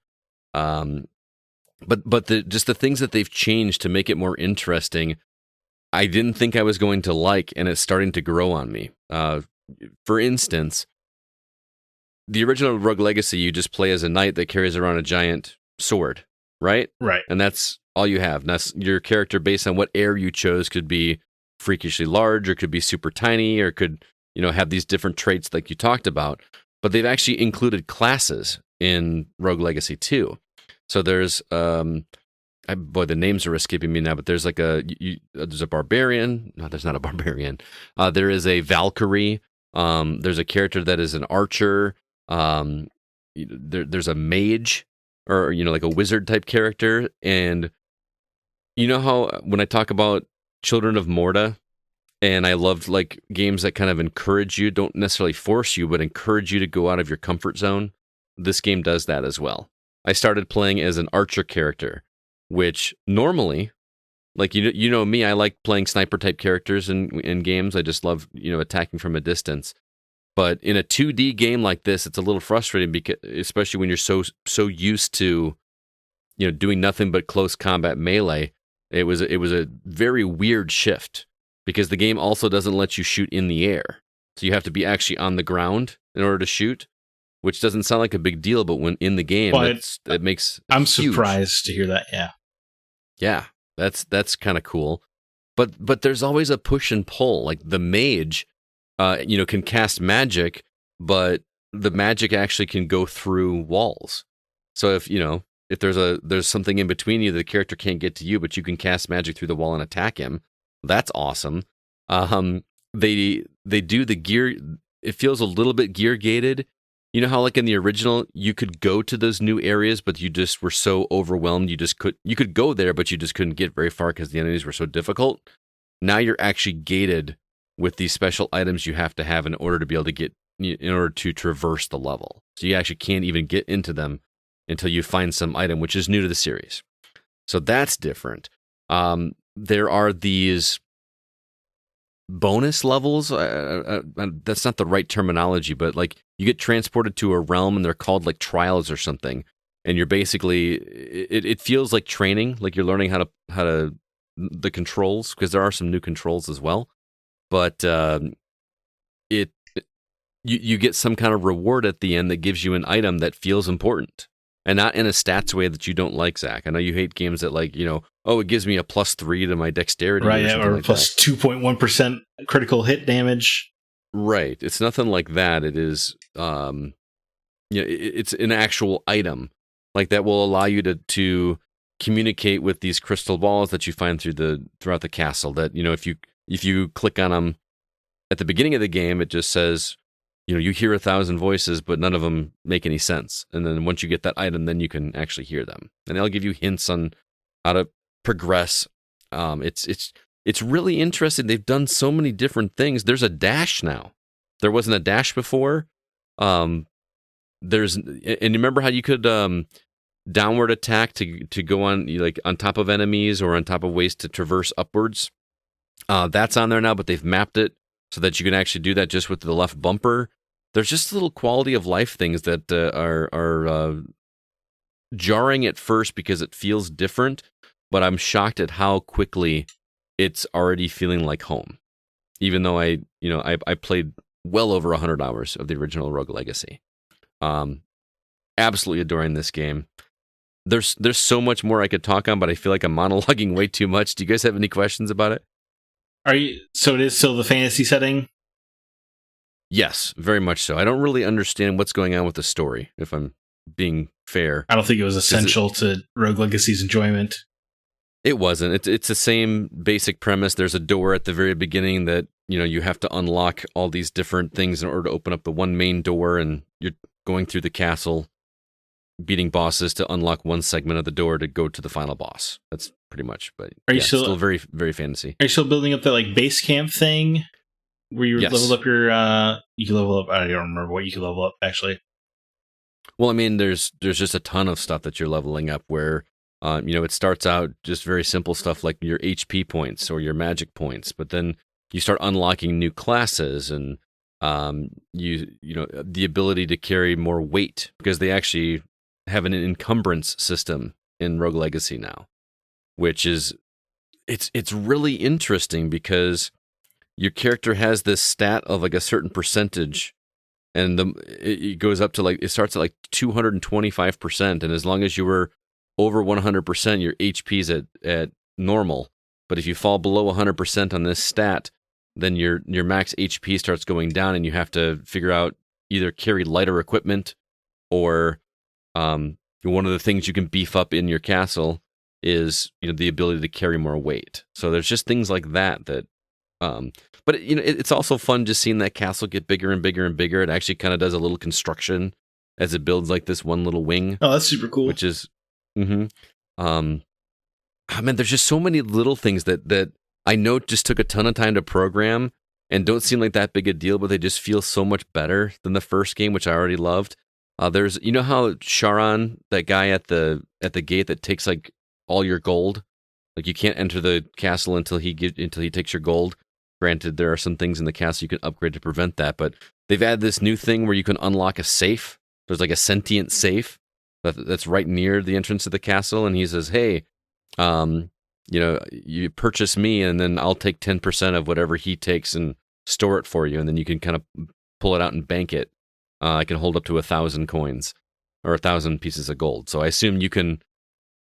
But the things that they've changed to make it more interesting, I didn't think I was going to like, and it's starting to grow on me. For instance, the original Rogue Legacy, you just play as a knight that carries around a giant sword, right? Right. And that's all you have. That's your character based on what heir you chose could be freakishly large, or could be super tiny, or could have these different traits like you talked about. But they've actually included classes in Rogue Legacy 2. So there's, the names are escaping me now, but there's there's a barbarian. No, there's not a barbarian. There is a Valkyrie. There's a character that is an archer. There's a mage, or, like a wizard type character. And you know how when I talk about Children of Morta, and I loved games that kind of encourage you, don't necessarily force you, but encourage you to go out of your comfort zone. This game does that as well. I started playing as an archer character, which normally, me, I like playing sniper type characters in games. I just love, attacking from a distance. But in a 2D game like this, it's a little frustrating because, especially when you're so used to, doing nothing but close combat melee. It was a very weird shift, because the game also doesn't let you shoot in the air. So you have to be actually on the ground in order to shoot, which doesn't sound like a big deal, but when in the game, it makes I'm huge. surprised to hear that, yeah. Yeah, that's kind of cool. But there's always a push and pull. Like the mage, can cast magic, but the magic actually can go through walls. So if there's something in between you, the character can't get to you, but you can cast magic through the wall and attack him. That's awesome. They do the gear. It feels a little bit gear gated. You know how in the original you could go to those new areas, but you just were so overwhelmed you could go there, but you just couldn't get very far because the enemies were so difficult. Now you're actually gated with these special items you have to have in order to be able to get, in order to traverse the level. So you actually can't even get into them until you find some item, which is new to the series. So that's different. There are these bonus levels. That's not the right terminology, but you get transported to a realm, and they're called trials or something. And you're basically, it feels like training, like you're learning how to the controls, because there are some new controls as well. But you get some kind of reward at the end that gives you an item that feels important. And not in a stats way that you don't like, Zach. I know you hate games that it gives me a +3 to my dexterity. Right, or plus 2.1% critical hit damage. Right. It's nothing like that. It is, it's an actual item that will allow you to communicate with these crystal balls that you find throughout the castle. That, if you click on them at the beginning of the game, it just says, you hear 1,000 voices, but none of them make any sense. And then once you get that item, then you can actually hear them. And they'll give you hints on how to progress. It's it's really interesting. They've done so many different things. There's a dash now. There wasn't a dash before. And you remember how you could downward attack to go on like on top of enemies or on top of ways to traverse upwards. That's on there now, but they've mapped it so that you can actually do that just with the left bumper. There's just little quality of life things that are jarring at first because it feels different, but I'm shocked at how quickly it's already feeling like home. Even though I played well over 100 hours of the original Rogue Legacy. Absolutely adoring this game. There's so much more I could talk on, but I feel like I'm monologuing way too much. Do you guys have any questions about it? So it is still the fantasy setting? Yes, very much so. I don't really understand what's going on with the story, if I'm being fair. I don't think it was essential to Rogue Legacy's enjoyment. It wasn't. It's the same basic premise. There's a door at the very beginning that, you have to unlock all these different things in order to open up the one main door, and you're going through the castle, beating bosses to unlock one segment of the door to go to the final boss. That's pretty much. But are you still very, very fantasy? Are you still building up that like base camp thing where you level up your? You can level up. I don't remember what you can level up actually. Well, I mean, there's just a ton of stuff that you're leveling up where. It starts out just very simple stuff like your HP points or your magic points, but then you start unlocking new classes and the ability to carry more weight because they actually have an encumbrance system in Rogue Legacy now, which is it's really interesting because your character has this stat of like a certain percentage, and it goes up to it starts at like 225%, and as long as you were over 100%, your HP's at normal. But if you fall below 100% on this stat, then your max HP starts going down, and you have to figure out either carry lighter equipment or one of the things you can beef up in your castle is the ability to carry more weight. So there's just things like that. But it's also fun just seeing that castle get bigger and bigger and bigger. It actually kind of does a little construction as it builds like this one little wing. Oh, that's super cool. Which is. There's just so many little things that I know just took a ton of time to program and don't seem like that big a deal, but they just feel so much better than the first game, which I already loved. There's, how Charon, that guy at the gate that takes like all your gold, like you can't enter the castle until he takes your gold. Granted, there are some things in the castle you can upgrade to prevent that, but they've added this new thing where you can unlock a safe. There's like a sentient safe that's right near the entrance to the castle, and he says, hey, you purchase me, and then I'll take 10% of whatever he takes and store it for you, and then you can kind of pull it out and bank it. I can hold up to 1,000 coins, or 1,000 pieces of gold, so I assume you can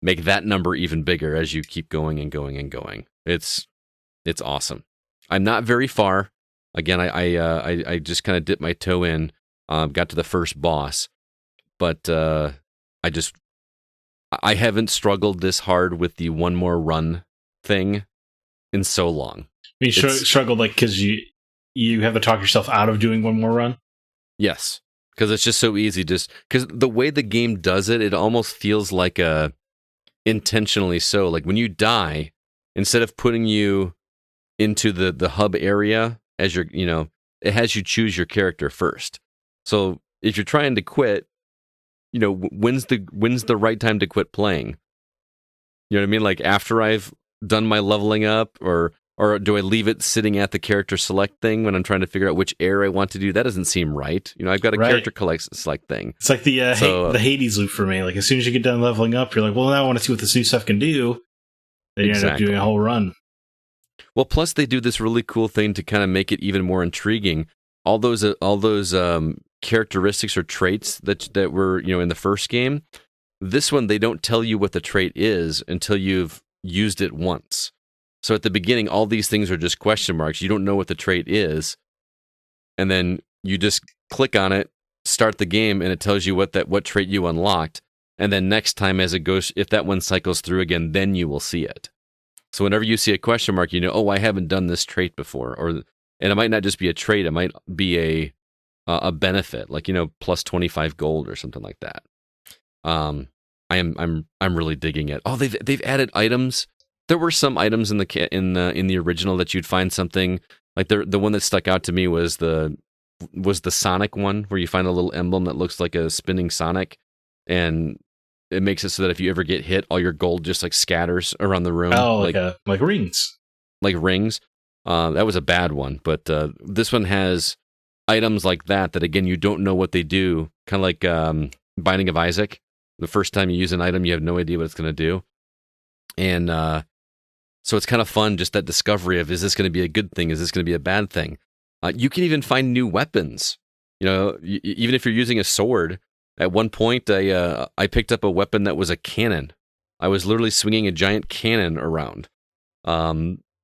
make that number even bigger as you keep going and going and going. It's awesome. I'm not very far. Again, I just kind of dipped my toe in, got to the first boss, but I haven't struggled this hard with the one more run thing in so long. I mean, struggled like because you have to talk yourself out of doing one more run? Yes, because it's just so easy. Just because the way the game does it, it almost feels like intentionally so. Like when you die, instead of putting you into the hub area as it has you choose your character first. So if you're trying to quit, when's the right time to quit playing? You know what I mean? Like after I've done my leveling up, or do I leave it sitting at the character select thing when I'm trying to figure out which area I want to do? That doesn't seem right. I've got a character select thing. It's like the Hades loop for me. Like as soon as you get done leveling up, you're like, well, now I want to see what this new stuff can do. Then you end up doing a whole run. Well, plus they do this really cool thing to kind of make it even more intriguing. All those characteristics or traits that were in the first game, this one they don't tell you what the trait is until you've used it once. So at the beginning, all these things are just question marks. You don't know what the trait is, and then you just click on it, start the game, and it tells you what trait you unlocked. And then next time as it goes, if that one cycles through again, then you will see it. So whenever you see a question mark, oh, I haven't done this trait before, and it might not just be a trait; it might be a benefit, like plus 25 gold or something like that. I'm really digging it. Oh, they've added items there were some items in the original that you'd find something like the one that stuck out to me was the Sonic one, where you find a little emblem that looks like a spinning Sonic, and it makes it so that if you ever get hit, all your gold just like scatters around the room. Oh, like rings. Like rings. That was a bad one, but this one has items like that again, you don't know what they do. Kind of like Binding of Isaac. The first time you use an item, you have no idea what it's going to do. And so it's kind of fun, just that discovery of, is this going to be a good thing? Is this going to be a bad thing? You can even find new weapons. You know, even if you're using a sword, at one point I picked up a weapon that was a cannon. I was literally swinging a giant cannon around.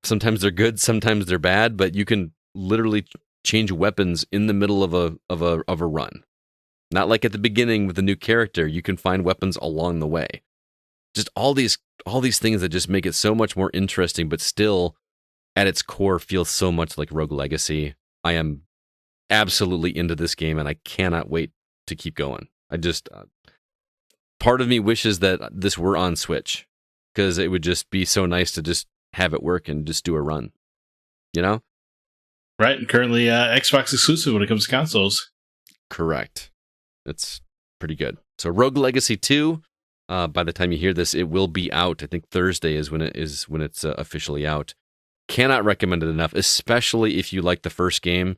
Sometimes they're good, sometimes they're bad, but you can literally change weapons in the middle of a run. Not like at the beginning with a new character. You can find weapons along the way. Just all these things that just make it so much more interesting, but still at its core feels so much like Rogue Legacy. I am absolutely into this game, and I cannot wait to keep going. I just part of me wishes that this were on Switch, because it would just be so nice to just have it work and just do a run, you know? Right, and currently Xbox exclusive when it comes to consoles. Correct. It's pretty good. So Rogue Legacy 2, by the time you hear this, it will be out. I think Thursday is when it's officially out. Cannot recommend it enough, especially if you like the first game.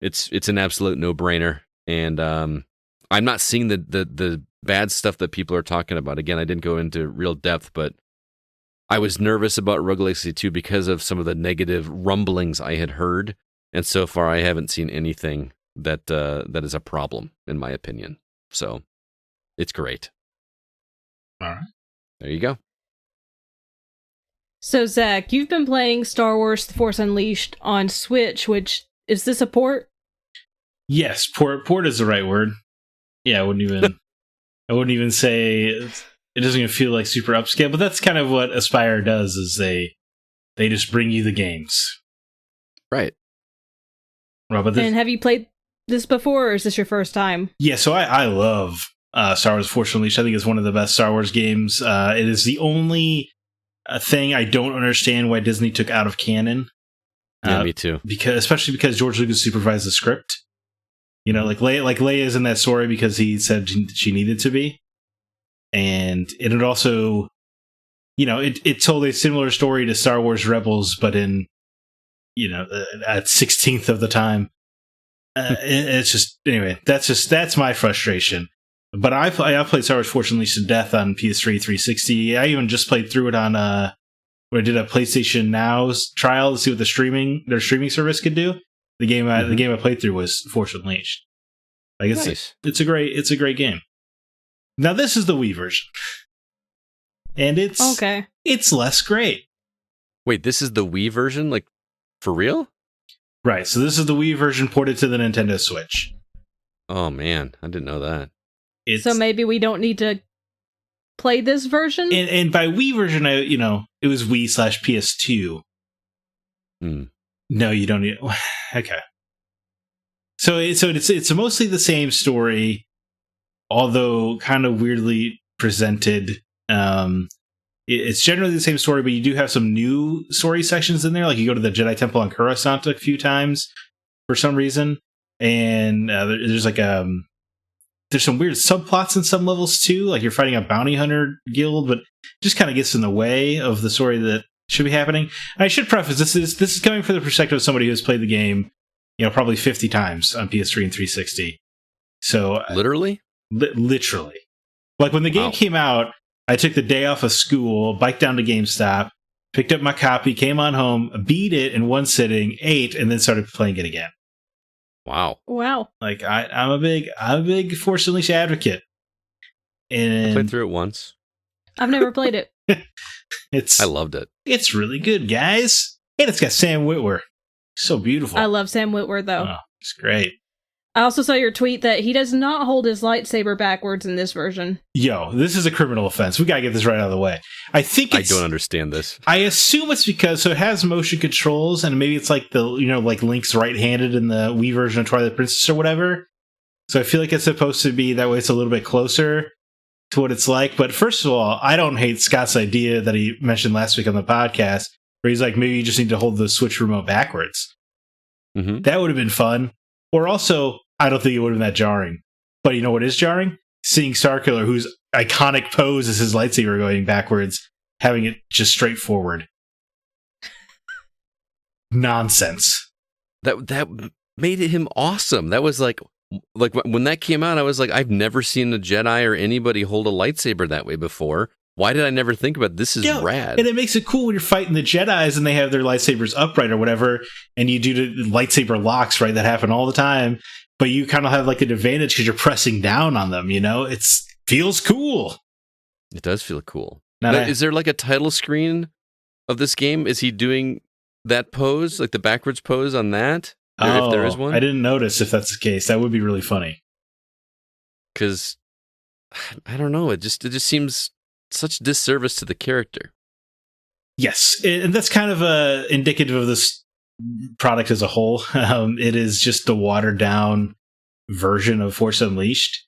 It's an absolute no-brainer, and I'm not seeing the bad stuff that people are talking about. Again, I didn't go into real depth, but I was nervous about Rogue Legacy 2 because of some of the negative rumblings I had heard, and so far I haven't seen anything that is a problem, in my opinion. So, it's great. All right. There you go. So, Zach, you've been playing Star Wars The Force Unleashed on Switch, which, is this a port? Yes, port is the right word. Yeah, I wouldn't even say it doesn't even feel like super upscale, but that's kind of what Aspyr does, is they just bring you the games. Right. And have you played this before, or is this your first time? Yeah, so I love Star Wars Force Unleashed. I think it's one of the best Star Wars games. It is the only thing I don't understand why Disney took out of canon. Yeah, me too. Especially because George Lucas supervised the script. You know, like Leia's in that story because he said she needed to be. And it had also, you know, it told a similar story to Star Wars Rebels, but in, you know, at 16th of the time. It's just, anyway, that's my frustration. But I played Star Wars Force Unleashed to death on PS3 360. I even just played through it on where I did a PlayStation Now's trial to see what their streaming service could do. The game I played through was Force Unleashed. Like it's a great game. Now this is the Wii version, and it's less great. Wait, this is the Wii version, like for real? Right. So this is the Wii version ported to the Nintendo Switch. Oh man, I didn't know that. So maybe we don't need to play this version. And by Wii version, it was Wii/PS2. No, you don't need. Okay. So it's mostly the same story, although kind of weirdly presented. It's generally the same story, but you do have some new story sections in there. Like you go to the Jedi Temple on Coruscant a few times for some reason, and there's like there's some weird subplots in some levels too. Like you're fighting a bounty hunter guild, but just kind of gets in the way of the story that should be happening. And I should preface this is coming from the perspective of somebody who has played the game, probably 50 times on PS3 and 360. So literally, literally, like when the game came out, I took the day off of school, biked down to GameStop, picked up my copy, came on home, beat it in one sitting, ate, and then started playing it again. Wow. Like I'm a big Force Unleashed advocate. And I played through it once. I've never played it. I loved it. It's really good, guys. And it's got Sam Witwer. So beautiful. I love Sam Witwer, though. Oh, it's great. I also saw your tweet that he does not hold his lightsaber backwards in this version. Yo, this is a criminal offense. We gotta get this right out of the way. I don't understand this. I assume it's because it has motion controls, and maybe it's like like Link's right-handed in the Wii version of Twilight Princess or whatever. So I feel like it's supposed to be that way. It's a little bit closer. to what it's like. But first of all, I don't hate Scott's idea that he mentioned last week on the podcast, where he's like, maybe you just need to hold the Switch remote backwards. Mm-hmm. That would have been fun. Or also, I don't think it would have been that jarring. But you know what is jarring? Seeing Starkiller, whose iconic pose is his lightsaber going backwards, having it just straight forward. Nonsense. That made him awesome. That was like when that came out, I was like, I've never seen a Jedi or anybody hold a lightsaber that way before. Why did I never think about it? This is rad. And it makes it cool when you're fighting the Jedis and they have their lightsabers upright or whatever, and you do the lightsaber locks, right? That happen all the time. But you kind of have like an advantage because you're pressing down on them, you know? It feels cool. It does feel cool. Now, is there like a title screen of this game? Is he doing that pose, like the backwards pose on that? If there is one? I didn't notice if that's the case. That would be really funny. Because, I don't know, it just seems such disservice to the character. Yes, and that's kind of indicative of this product as a whole. It is just the watered down version of Force Unleashed.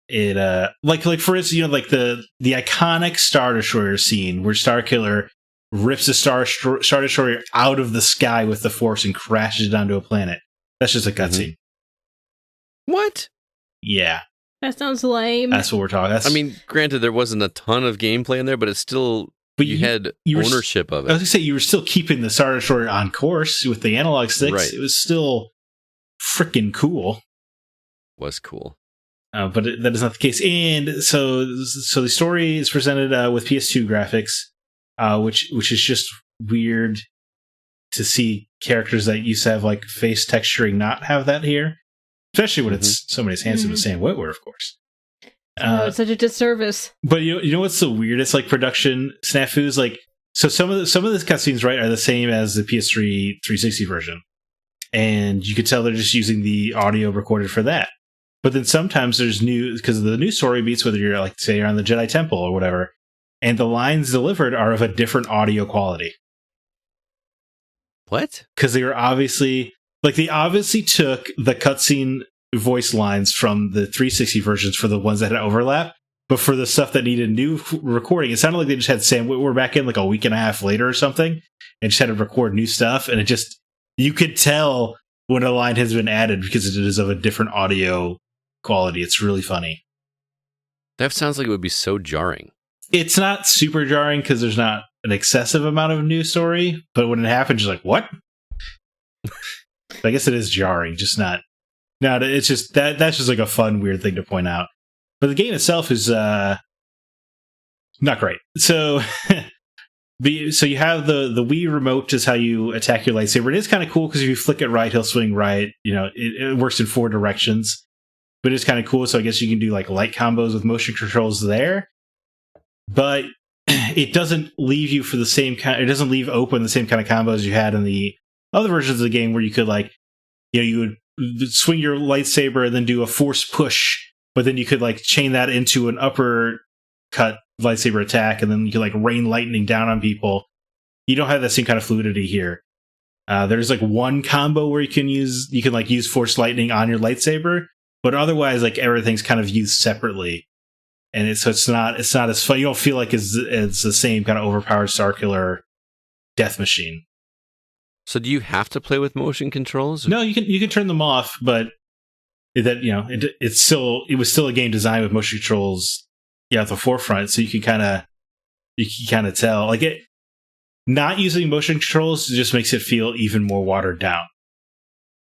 It like for instance, you know, like the iconic Star Destroyer scene where Starkiller rips a Star Destroyer out of the sky with the Force and crashes it onto a planet. That's just a cutscene. Mm-hmm. What? Yeah. That sounds lame. That's what we're talking. I mean, granted, there wasn't a ton of gameplay in there, but it's still... But you had ownership of it. I was going to say, you were still keeping the Star Destroyer on course with the analog sticks. Right. It was still freaking cool. Was cool. But that is not the case. And so the story is presented with PS2 graphics, which is just weird to see characters that used to have like face texturing not have that here. Especially when it's somebody as handsome as Sam Witwer, of course. It's such a disservice. But you know what's the weirdest like production snafus? Like, so some of the cutscenes, right, are the same as the PS3 360 version, and you could tell they're just using the audio recorded for that. But then sometimes there's because the new story beats, whether you're like say you're on the Jedi Temple or whatever, and the lines delivered are of a different audio quality. What? Because they were obviously took the cutscene voice lines from the 360 versions for the ones that had overlap, but for the stuff that needed new recording, it sounded like they just had Sam Witwer back in like a week and a half later or something, and just had to record new stuff, and you could tell when a line has been added because it is of a different audio quality. It's really funny. That sounds like it would be so jarring. It's not super jarring because there's not an excessive amount of new story, but when it happens, you're like, what? I guess it is jarring, just not. No, it's just that's just like a fun, weird thing to point out. But the game itself is not great. So, so you have the Wii remote is how you attack your lightsaber. It is kind of cool because if you flick it right, he'll swing right. You know, it works in 4 directions. But it's kind of cool. So I guess you can do like light combos with motion controls there. But it doesn't leave you for the same kind. It doesn't leave open the same kind of combos you had in the other versions of the game, where you could like, you know, you would swing your lightsaber and then do a force push, but then you could like chain that into an uppercut lightsaber attack, and then you could like rain lightning down on people. You don't have that same kind of fluidity here. There's like one combo where you can use force lightning on your lightsaber, but otherwise like everything's kind of used separately, and it's not as fun. You don't feel like it's the same kind of overpowered Starkiller death machine. So do you have to play with motion controls? No, you can turn them off, but it was still a game designed with motion controls at the forefront, so you can kind of tell like it. Not using motion controls just makes it feel even more watered down.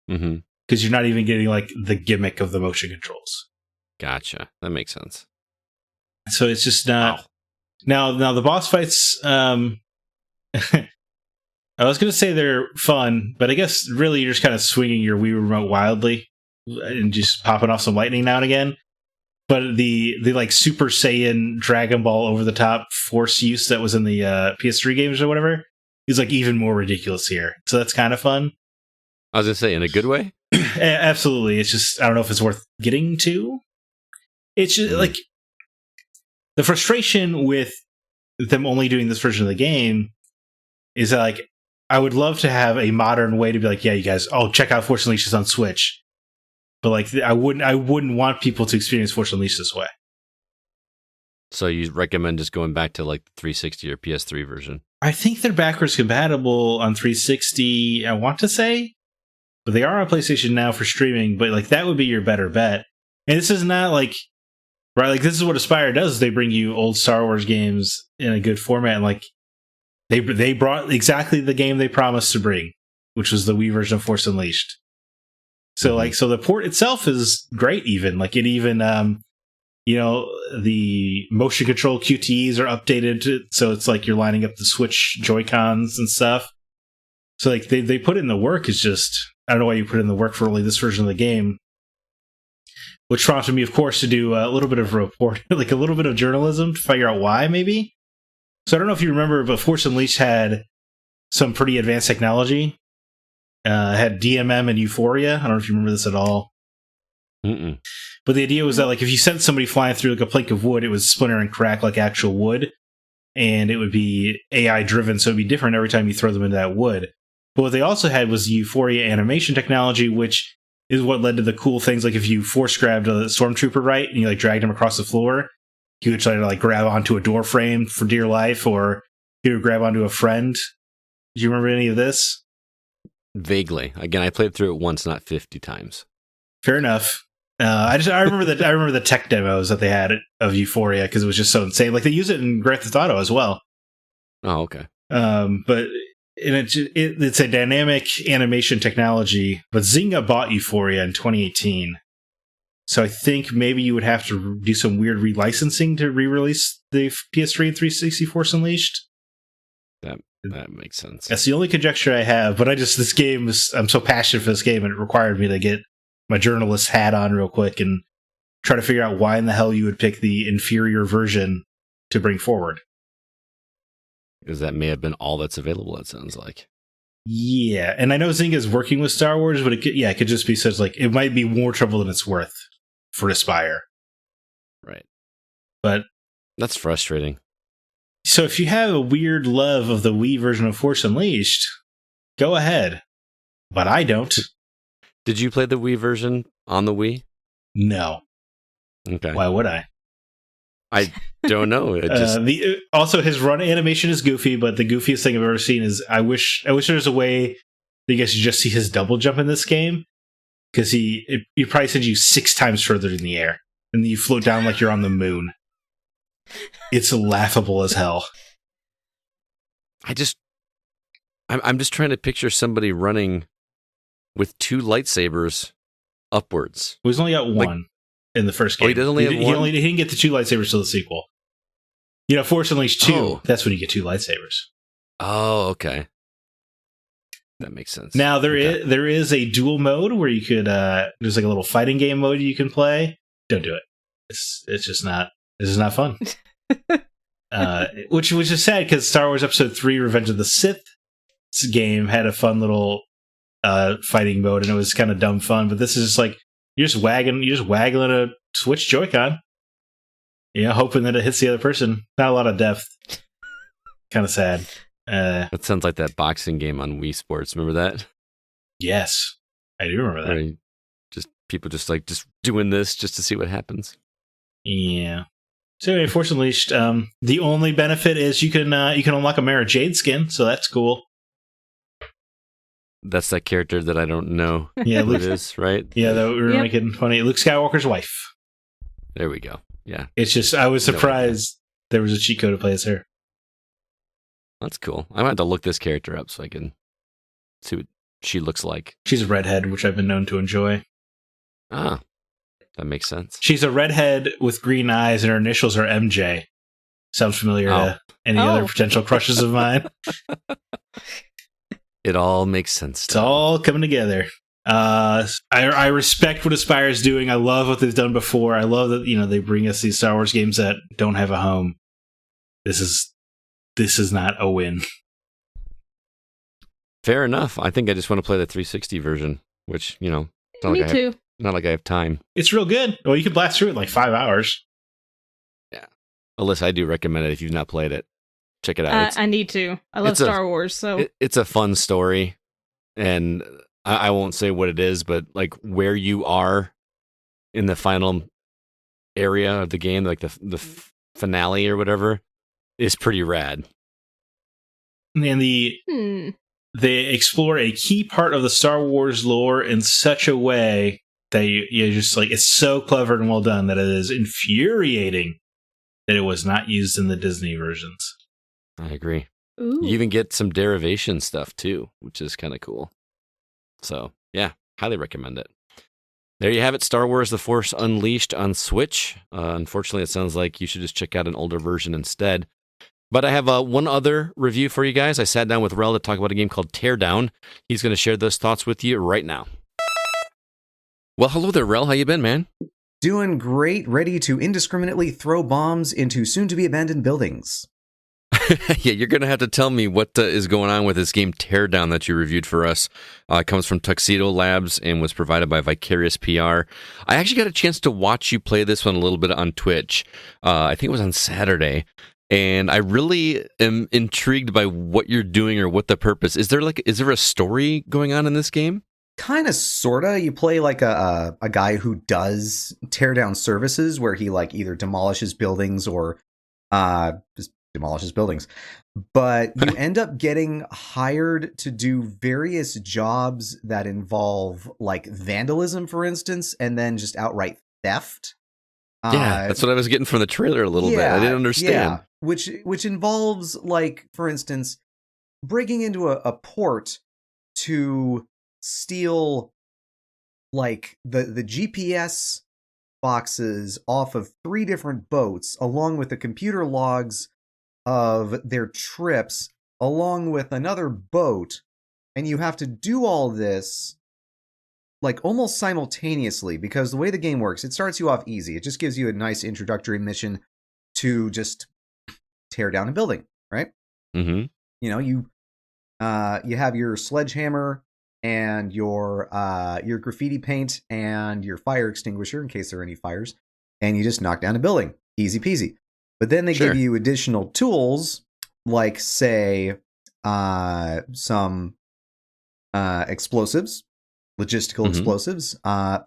Mm-hmm. Because you're not even getting like the gimmick of the motion controls. Gotcha. That makes sense. So it's just not. Wow. Now the boss fights. I was going to say they're fun, but I guess really you're just kind of swinging your Wii remote wildly and just popping off some lightning now and again. But the like Super Saiyan Dragon Ball over the top force use that was in the PS3 games or whatever is like even more ridiculous here. So that's kind of fun. I was going to say, in a good way? Absolutely. It's just, I don't know if it's worth getting to. It's just like the frustration with them only doing this version of the game is that like, I would love to have a modern way to be like, yeah, you guys, check out Force Unleashed on Switch. But like, I wouldn't want people to experience Force Unleashed this way. So you recommend just going back to like the 360 or PS3 version? I think they're backwards compatible on 360, I want to say. But they are on PlayStation Now for streaming, but like that would be your better bet. And this is not like, right, like this is what Aspyr does, is they bring you old Star Wars games in a good format, and like they brought exactly the game they promised to bring, which was the Wii version of Force Unleashed. So like, so the port itself is great. Even like it even the motion control QTEs are updated, so it's like you're lining up the Switch Joy-Cons and stuff. So like they put in the work. It's just, I don't know why you put in the work for only this version of the game, which prompted me, of course, to do a little bit of report, like a little bit of journalism to figure out why, maybe. So I don't know if you remember, but Force Unleashed had some pretty advanced technology. Had DMM and Euphoria. I don't know if you remember this at all. Mm-mm. But the idea was that, like, if you sent somebody flying through like a plank of wood, it would splinter and crack like actual wood, and it would be AI driven, so it'd be different every time you throw them into that wood. But what they also had was the Euphoria animation technology, which is what led to the cool things. Like if you force grabbed a stormtrooper, right, and you like dragged him across the floor, he would try to like grab onto a door frame for dear life, or he would grab onto a friend. Do you remember any of this? Vaguely. Again, I played through it once, not 50 times. Fair enough. I remember that. I remember the tech demos that they had of Euphoria because it was just so insane. Like they use it in Grand Theft Auto as well. Oh, okay. But it's a dynamic animation technology. But Zynga bought Euphoria in 2018, so I think maybe you would have to do some weird relicensing to re-release the PS3 and 360 Force Unleashed. That makes sense. That's the only conjecture I have. But this game is, I'm so passionate for this game, and it required me to get my journalist hat on real quick and try to figure out why in the hell you would pick the inferior version to bring forward. Because that may have been all that's available, it sounds like. Yeah, and I know Zynga is working with Star Wars, but it could just be such like, it might be more trouble than it's worth for Aspyr. Right. But that's frustrating. So if you have a weird love of the Wii version of Force Unleashed, go ahead. But I don't. Did you play the Wii version on the Wii? No. Okay. Why would I? I don't know. It just... Also, his run animation is goofy, but the goofiest thing I've ever seen is I wish there was a way that you guys could just see his double jump in this game, because he probably sends you 6 times further in the air, and then you float down like you're on the moon. It's laughable as hell. I'm just trying to picture somebody running with 2 lightsabers upwards. Well, he's only got one in the first game. Oh, he does only have one? He didn't get the 2 lightsabers till the sequel. Force Unleashed 2, that's when you get 2 lightsabers. Oh, okay. That makes sense. Now, there is a dual mode where you could, there's like a little fighting game mode you can play. Don't do it. It's just not, this is not fun. Which is sad, because Star Wars Episode 3 Revenge of the Sith game had a fun little fighting mode, and it was kind of dumb fun. But this is just like you're just waggling a Switch Joy-Con, hoping that it hits the other person. Not a lot of depth. Kind of sad. That sounds like that boxing game on Wii Sports. Remember that? Yes, I do remember that. Right. People just doing this just to see what happens. Yeah. So anyway, Force Unleashed. The only benefit is you can unlock a Mara Jade skin, so that's cool. That's that character that I don't know yeah, who it is, right? Yeah, that we were making funny. Luke Skywalker's wife. There we go. Yeah. It's just, I was surprised there was a cheat code to play as her. That's cool. I might have to look this character up so I can see what she looks like. She's a redhead, which I've been known to enjoy. Ah, that makes sense. She's a redhead with green eyes, and her initials are MJ. Sounds familiar to any other potential crushes of mine? It all makes sense. It's all coming together. I respect what Aspyr is doing. I love what they've done before. I love that they bring us these Star Wars games that don't have a home. This is not a win. Fair enough. I think I just want to play the 360 version, which Me too. Not like I have time. It's real good. Well, you can blast through it in like 5 hours. Yeah. Alyssa, I do recommend it if you've not played it. Check it out. I need to. I love Star Wars, so... It's a fun story, and I won't say what it is, but like where you are in the final area of the game, like the finale or whatever is pretty rad. And they explore a key part of the Star Wars lore in such a way that you're just like, it's so clever and well done that it is infuriating that it was not used in the Disney versions. I agree. Ooh. You even get some derivation stuff too, which is kind of cool. So yeah, highly recommend it. There you have it, Star Wars The Force Unleashed on Switch. Unfortunately, it sounds like you should just check out an older version instead. But I have one other review for you guys. I sat down with Relle to talk about a game called Teardown. He's going to share those thoughts with you right now. Well, hello there, Relle. How you been, man? Doing great, ready to indiscriminately throw bombs into soon-to-be-abandoned buildings. Yeah, you're going to have to tell me what is going on with this game Teardown that you reviewed for us. It comes from Tuxedo Labs and was provided by Vicarious PR. I actually got a chance to watch you play this one a little bit on Twitch. I think it was on Saturday. And I really am intrigued by what you're doing or what the purpose. Is there a story going on in this game? Kind of, sorta. You play like a guy who does teardown services where he like either demolishes buildings or just demolishes buildings. But you end up getting hired to do various jobs that involve like vandalism, for instance, and then just outright theft. Yeah, that's what I was getting from the trailer a little bit. I didn't understand. Yeah, which involves, like, for instance, breaking into a port to steal, like, the GPS boxes off of 3 different boats, along with the computer logs of their trips, along with another boat, and you have to do all this like almost simultaneously, because the way the game works, it starts you off easy. It just gives you a nice introductory mission to just tear down a building, right? Mm-hmm. You know, you have your sledgehammer and your graffiti paint and your fire extinguisher in case there are any fires, and you just knock down a building, easy peasy. But then they give you additional tools, like say some explosives. Logistical explosives,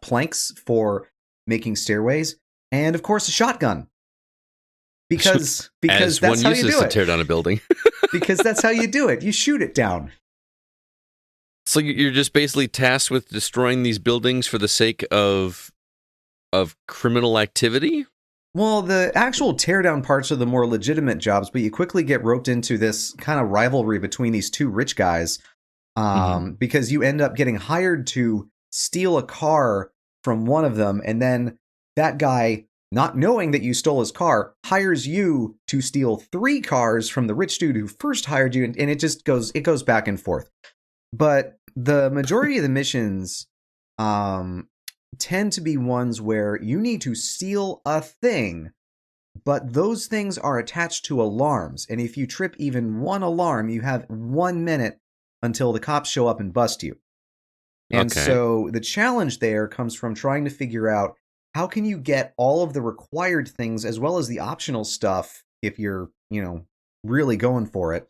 planks for making stairways, and of course a shotgun. Because that's how you do it. To tear down a building. Because that's how you do it. You shoot it down. So you're just basically tasked with destroying these buildings for the sake of criminal activity? Well, the actual teardown parts are the more legitimate jobs, but you quickly get roped into this kind of rivalry between these 2 rich guys. Because you end up getting hired to steal a car from one of them, and then that guy, not knowing that you stole his car, hires you to steal 3 cars from the rich dude who first hired you, and it just goes back and forth. But the majority of the missions tend to be ones where you need to steal a thing, but those things are attached to alarms, and if you trip even one alarm, you have 1 minute until the cops show up and bust you. And so the challenge there comes from trying to figure out how can you get all of the required things as well as the optional stuff, if you're, really going for it,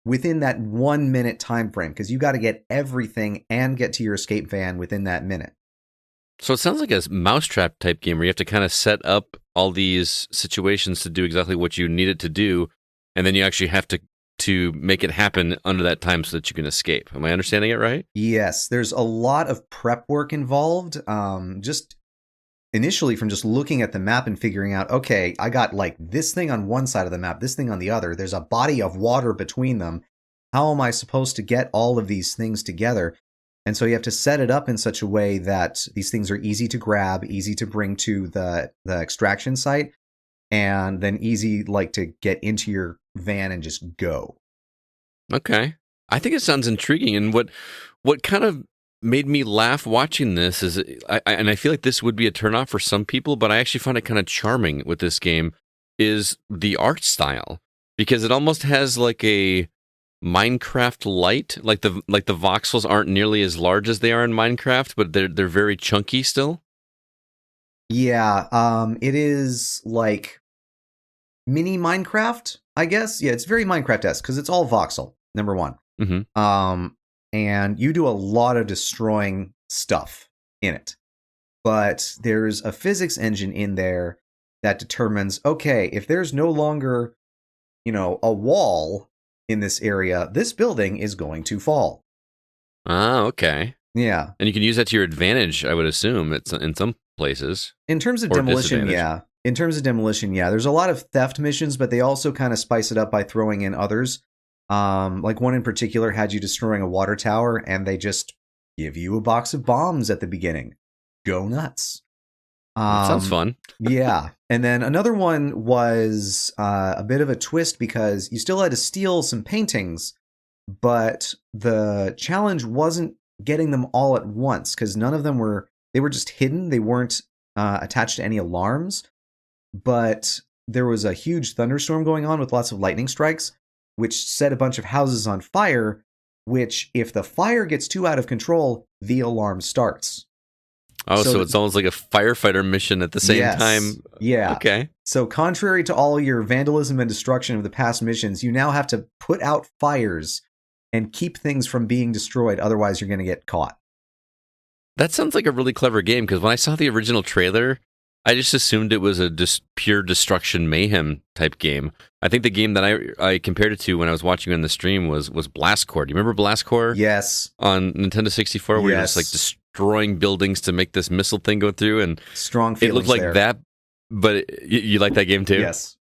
within that 1 minute time frame, because you got to get everything and get to your escape van within that minute. So it sounds like a mousetrap type game where you have to kind of set up all these situations to do exactly what you need it to do, and then you actually have to make it happen under that time so that you can escape. Am I understanding it right? Yes, there's a lot of prep work involved. Just initially from just looking at the map and figuring out, okay, I got like this thing on one side of the map, this thing on the other. There's a body of water between them. How am I supposed to get all of these things together? And so you have to set it up in such a way that these things are easy to grab, easy to bring to the extraction site, and then easy like to get into your van and just go. Okay. I think it sounds intriguing. And what kind of made me laugh watching this is, and I feel like this would be a turnoff for some people, but I actually find it kind of charming with this game, is the art style. Because it almost has like a Minecraft light. Like the voxels aren't nearly as large as they are in Minecraft, but they're very chunky still. Yeah, it is like mini Minecraft, I guess. Yeah, it's very Minecraft-esque because it's all voxel, number one. Mm-hmm. And you do a lot of destroying stuff in it. But there's a physics engine in there that determines, okay, if there's no longer, a wall in this area, this building is going to fall. Ah, okay. Yeah. And you can use that to your advantage, I would assume, in some places. In terms of demolition, yeah. In terms of demolition, yeah. There's a lot of theft missions, but they also kind of spice it up by throwing in others. Like one in particular had you destroying a water tower, and they just give you a box of bombs at the beginning. Go nuts. Sounds fun. Yeah. And then another one was a bit of a twist because you still had to steal some paintings, but the challenge wasn't getting them all at once because none of them were just hidden. They weren't attached to any alarms, but there was a huge thunderstorm going on with lots of lightning strikes, which set a bunch of houses on fire, which if the fire gets too out of control, the alarm starts. Oh, so it's almost like a firefighter mission at the same time. Yeah. Okay. So contrary to all your vandalism and destruction of the past missions, you now have to put out fires and keep things from being destroyed. Otherwise, you're going to get caught. That sounds like a really clever game, because when I saw the original trailer, I just assumed it was a pure destruction mayhem type game. I think the game that I compared it to when I was watching you on the stream was Blast Corps. Do you remember Blast Corps? Yes. On Nintendo 64, where you're just like destroying buildings to make this missile thing go through, and strong feelings. It looked like there. that, but you like that game too? Yes.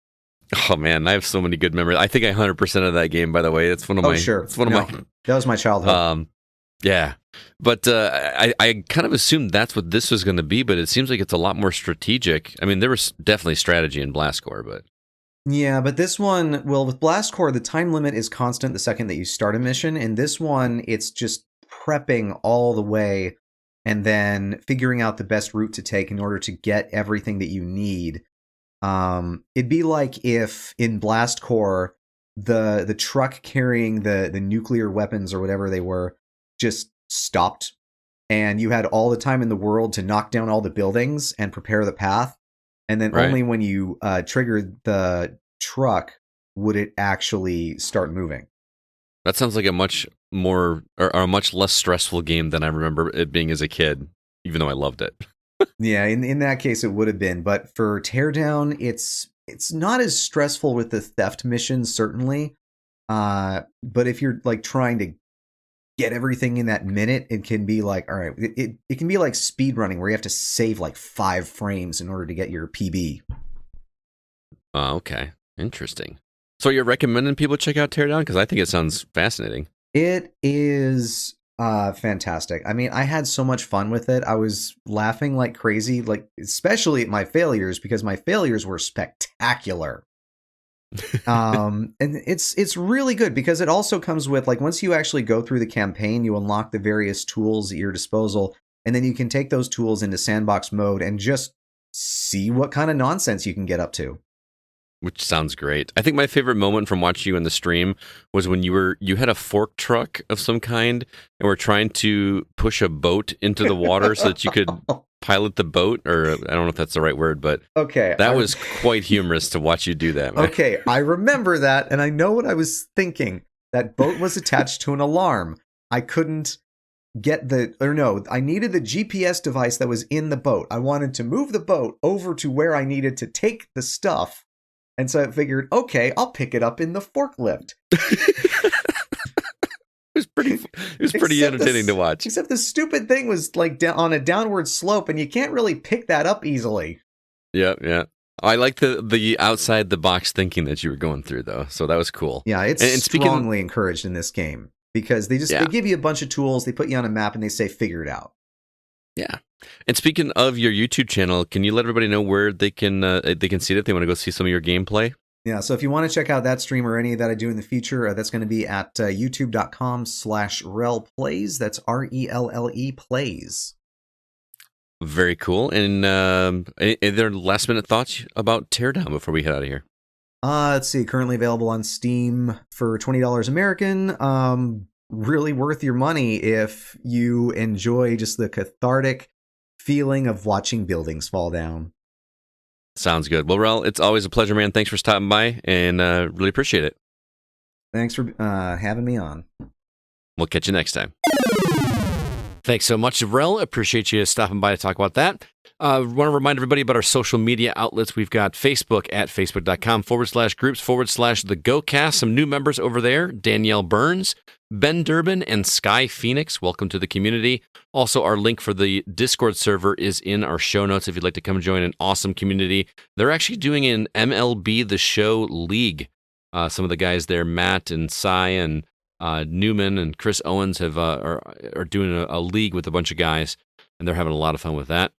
Oh man, I have so many good memories. I think I 100% of that game. By the way, it's one of my. Sure. It's one of my. That was my childhood. Yeah, but I kind of assumed that's what this was going to be, but it seems like it's a lot more strategic. I mean, there was definitely strategy in Blast Corps, but yeah, but this one, well, with Blast Corps, the time limit is constant the second that you start a mission, and this one, it's just prepping all the way and then figuring out the best route to take in order to get everything that you need. It'd be like if in Blast Corps, the truck carrying the nuclear weapons or whatever they were just stopped, and you had all the time in the world to knock down all the buildings and prepare the path, and then only when you triggered the truck would it actually start moving. That sounds like a much more or a much less stressful game than I remember it being as a kid, even though I loved it. Yeah, in that case it would have been, but for Teardown, it's not as stressful with the theft missions, certainly. But if you're like trying to get everything in that minute, it can be like, all right, it can be like speed running where you have to save like 5 frames in order to get your PB. Okay, interesting. So you're recommending people check out Teardown? Because I think it sounds fascinating. It is fantastic. I mean, I had so much fun with it. I was laughing like crazy, like especially at my failures, because my failures were spectacular. And it's really good because it also comes with, like, once you actually go through the campaign, you unlock the various tools at your disposal, and then you can take those tools into sandbox mode and just see what kind of nonsense you can get up to. Which sounds great. I think my favorite moment from watching you in the stream was when you had a fork truck of some kind and were trying to push a boat into the water so that you could pilot the boat, or I don't know if that's the right word, but okay, that was quite humorous to watch you do that, man. Okay, I remember that, and I know what I was thinking. That boat was attached to an alarm. I couldn't get I needed the GPS device that was in the boat. I wanted to move the boat over to where I needed to take the stuff. And so I figured, okay, I'll pick it up in the forklift. It was pretty entertaining to watch. Except the stupid thing was like on a downward slope, and you can't really pick that up easily. Yeah. I like the outside the box thinking that you were going through, though. So that was cool. Yeah, it's strongly encouraged in this game because they give you a bunch of tools, they put you on a map, and they say figure it out. Yeah. And speaking of your YouTube channel, can you let everybody know where they can see it if they want to go see some of your gameplay? Yeah, so if you want to check out that stream or any that I do in the future, that's going to be at youtube.com/Relle Plays. That's RELLE Plays. Very cool. And are there last minute thoughts about Teardown before we head out of here? Let's see. Currently available on Steam for $20 American. Really worth your money if you enjoy just the cathartic feeling of watching buildings fall down. Sounds good. Well, Relle, it's always a pleasure, man. Thanks for stopping by, and really appreciate it. Thanks for having me on. We'll catch you next time. Thanks so much, Relle. Appreciate you stopping by to talk about that. Want to remind everybody about our social media outlets. We've got Facebook at facebook.com/groups/the GoCast. Some new members over there: Danielle Burns, Ben Durbin, and Sky Phoenix. Welcome to the community. Also, our link for the Discord server is in our show notes if you'd like to come join an awesome community. They're actually doing an MLB The Show League. Some of the guys there, Matt and Cy and Newman and Chris Owens, are doing a league with a bunch of guys, and they're having a lot of fun with that.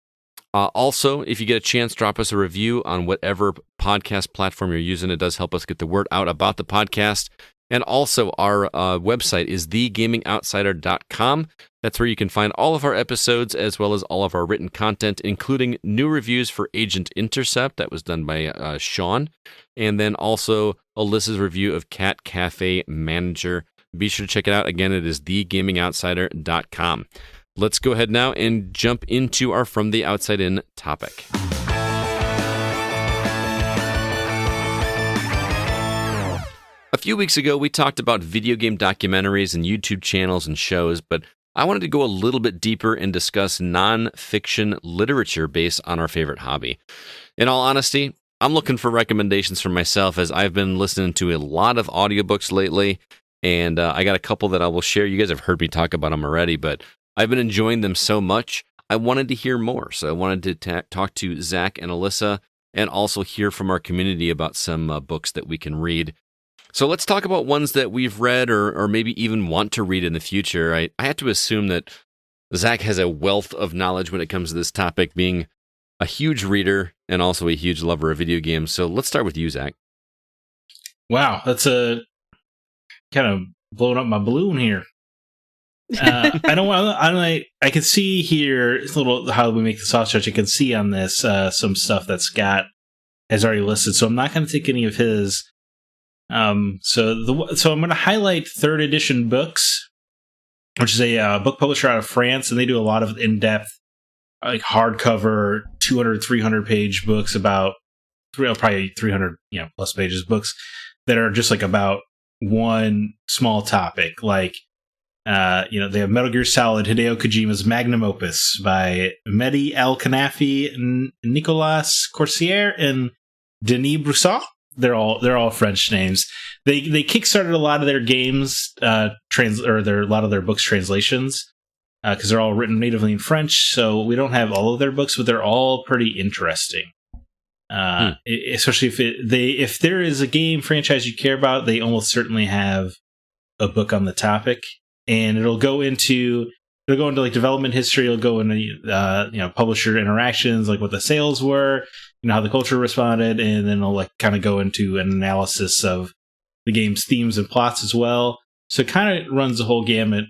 Also, if you get a chance, drop us a review on whatever podcast platform you're using. It does help us get the word out about the podcast. And also, our website is thegamingoutsider.com. That's where you can find all of our episodes as well as all of our written content, including new reviews for Agent Intercept. That was done by Sean. And then also Alyssa's review of Cat Cafe Manager. Be sure to check it out. Again, it is thegamingoutsider.com. Let's go ahead now and jump into our From the Outside In topic. A few weeks ago, we talked about video game documentaries and YouTube channels and shows, but I wanted to go a little bit deeper and discuss non-fiction literature based on our favorite hobby. In all honesty, I'm looking for recommendations for myself as I've been listening to a lot of audiobooks lately, and I got a couple that I will share. You guys have heard me talk about them already, but I've been enjoying them so much, I wanted to hear more. So I wanted to talk to Zack and Alyssa and also hear from our community about some books that we can read. So let's talk about ones that we've read or maybe even want to read in the future. I have to assume that Zack has a wealth of knowledge when it comes to this topic, being a huge reader and also a huge lover of video games. So let's start with you, Zack. Wow, that's a kind of blowing up my balloon here. I can see here, it's a little how we make the sausage. I can see on this some stuff that Scott has already listed, so I'm not going to take any of his. So I'm going to highlight Third Edition Books, which is a book publisher out of France, and they do a lot of in-depth, like hardcover, 200, 300 page books about probably 300 plus pages books that are just like about one small topic, like. They have Metal Gear Solid, Hideo Kojima's magnum opus by Mehdi El-Kanafi, Nicolas Corsair, and Denis Brousseau. They're all French names. They kickstarted a lot of their games, a lot of their books translations, because they're all written natively in French. So we don't have all of their books, but they're all pretty interesting. Especially if there is a game franchise you care about, they almost certainly have a book on the topic. And it'll go into like development history. It'll go into publisher interactions, like what the sales were, how the culture responded, and then it'll like kind of go into an analysis of the game's themes and plots as well. So it kind of runs the whole gamut.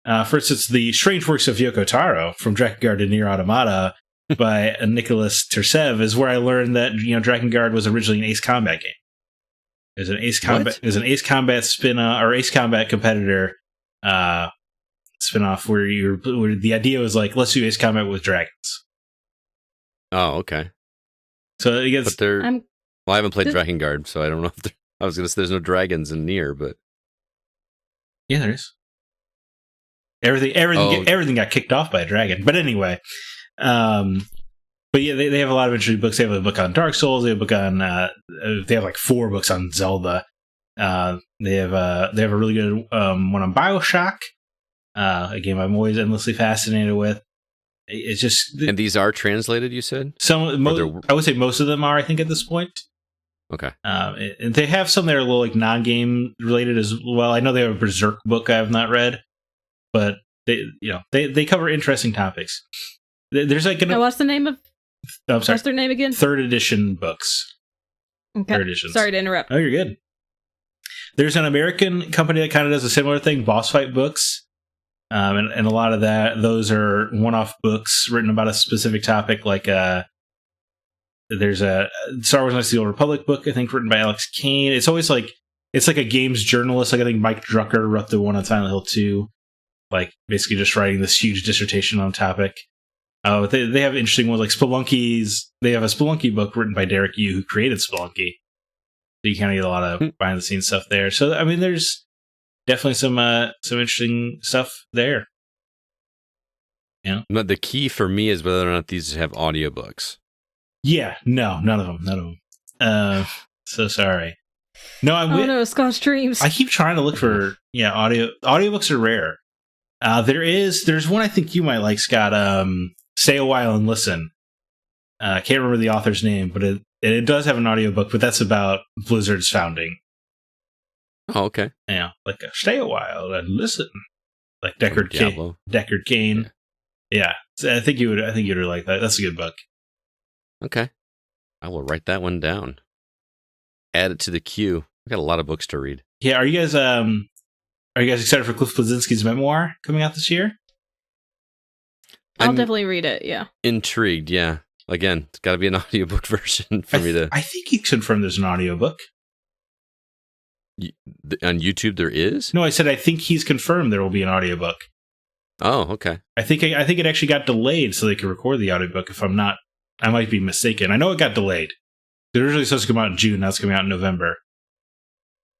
First, it's The Strange Works of Yoko Taro from Drakengard to Nier Automata by Nicolas Tersev is where I learned that Drakengard was originally an Ace Combat game. There's an Ace Combat spin-off or Ace Combat competitor. Spin-off where the idea was like, let's do Ace Combat with dragons. Oh, okay. So I guess I haven't played Drakengard, so I don't know if I was gonna say there's no dragons in Nier, but yeah, there is. Everything got kicked off by a dragon. But anyway, but yeah, they have a lot of interesting books. They have a book on Dark Souls. They have a book on they have like 4 books on Zelda. They have a really good one on BioShock, a game I'm always endlessly fascinated with. It's just, and these are translated, you said? I would say most of them are, I think, at this point. Okay. And they have some that are a little like non-game related as well. I know they have a Berserk book I have not read, but they cover interesting topics. There's like what's the name of? I'm sorry. What's their name again? Third Edition Books. Okay. Third Editions. Sorry to interrupt. Oh, you're good. There's an American company that kind of does a similar thing, Boss Fight Books. And a lot of those are one-off books written about a specific topic. Like there's a Star Wars: Knights of the Old Republic book, I think, written by Alex Kane. It's always like it's like a games journalist. Like I think Mike Drucker wrote the one on Silent Hill 2, like basically just writing this huge dissertation on a topic. They have interesting ones like Spelunky's. They have a Spelunky book written by Derek Yu, who created Spelunky. So you kind of get a lot of behind the scenes stuff there. So I mean, there's definitely some interesting stuff there. But the key for me is whether or not these have audiobooks. Yeah, no, none of them. So sorry. No, no, Scott's dreams. I keep trying to look for audiobooks are rare. There's one I think you might like, Scott. Stay a While and Listen. I can't remember the author's name, but it does have an audiobook, but that's about Blizzard's founding. Oh, okay. Yeah, like Stay a While and Listen. Like Deckard Cain. Yeah. So I think you would like that. That's a good book. Okay. I will write that one down. Add it to the queue. I've got a lot of books to read. Yeah, are you guys excited for Cliff Bleszinski's memoir coming out this year? I'll definitely read it, yeah. Intrigued, yeah. Again, it's got to be an audiobook version for me to... I think he confirmed there's an audiobook. On YouTube there is? No, I said I think he's confirmed there will be an audiobook. Oh, okay. I think it actually got delayed so they could record the audiobook. If I'm not, I might be mistaken. I know it got delayed. It was originally supposed to come out in June. Now it's coming out in November.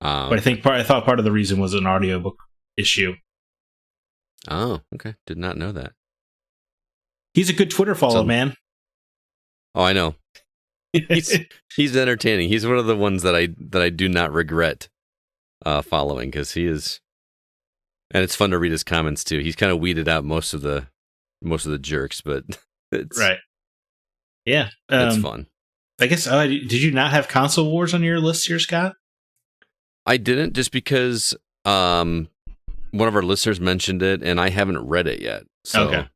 But I thought part of the reason was an audiobook issue. Oh, okay. Did not know that. He's a good Twitter follow, man. Oh, I know. He's entertaining. He's one of the ones that I do not regret following, because he is, and it's fun to read his comments too. He's kind of weeded out most of the jerks, but it's right. Yeah, it's fun. I guess. Did you not have Console Wars on your list here, Scott? I didn't, just because one of our listeners mentioned it, and I haven't read it yet. So okay.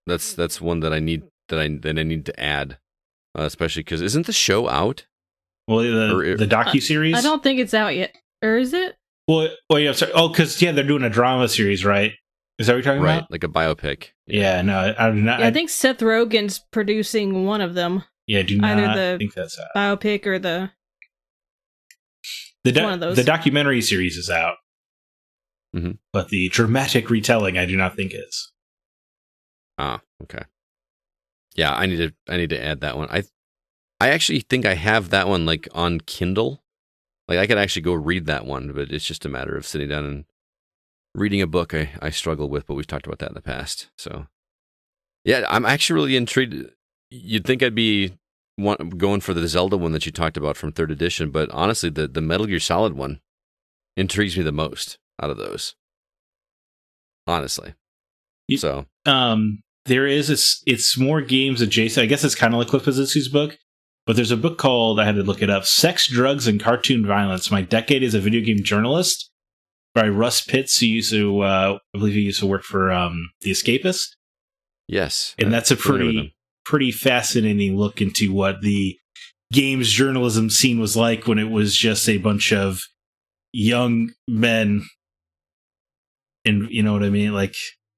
That's one that I need to add, especially because isn't the show out? Well, the docuseries? I don't think it's out yet. Or is it? Well, yeah, sorry. Oh, because they're doing a drama series, right? Is that what you're talking about? Right, like a biopic. Yeah, no, I do not. Yeah, I think Seth Rogen's producing one of them. Yeah, do not think that's out. Biopic or one of those. The documentary series is out. Mm-hmm. But the dramatic retelling, I do not think is. Ah, okay. Yeah, I need to add that one. I actually think I have that one like on Kindle. Like I could actually go read that one, but it's just a matter of sitting down and reading a book I struggle with, but we've talked about that in the past. So yeah, I'm actually really intrigued. You'd think I'd be going for the Zelda one that you talked about from 3rd edition, but honestly, the Metal Gear Solid one intrigues me the most out of those. Honestly. So there is it's more games adjacent. I guess it's kind of like Cliff Bleszinski's book, but there's a book called, I had to look it up, Sex, Drugs, and Cartoon Violence: My Decade as a Video Game Journalist, by Russ Pitts, who used to, I believe he used to work for The Escapist. Yes. And that's a pretty fascinating look into what the games journalism scene was like when it was just a bunch of young men. And you know what I mean? Like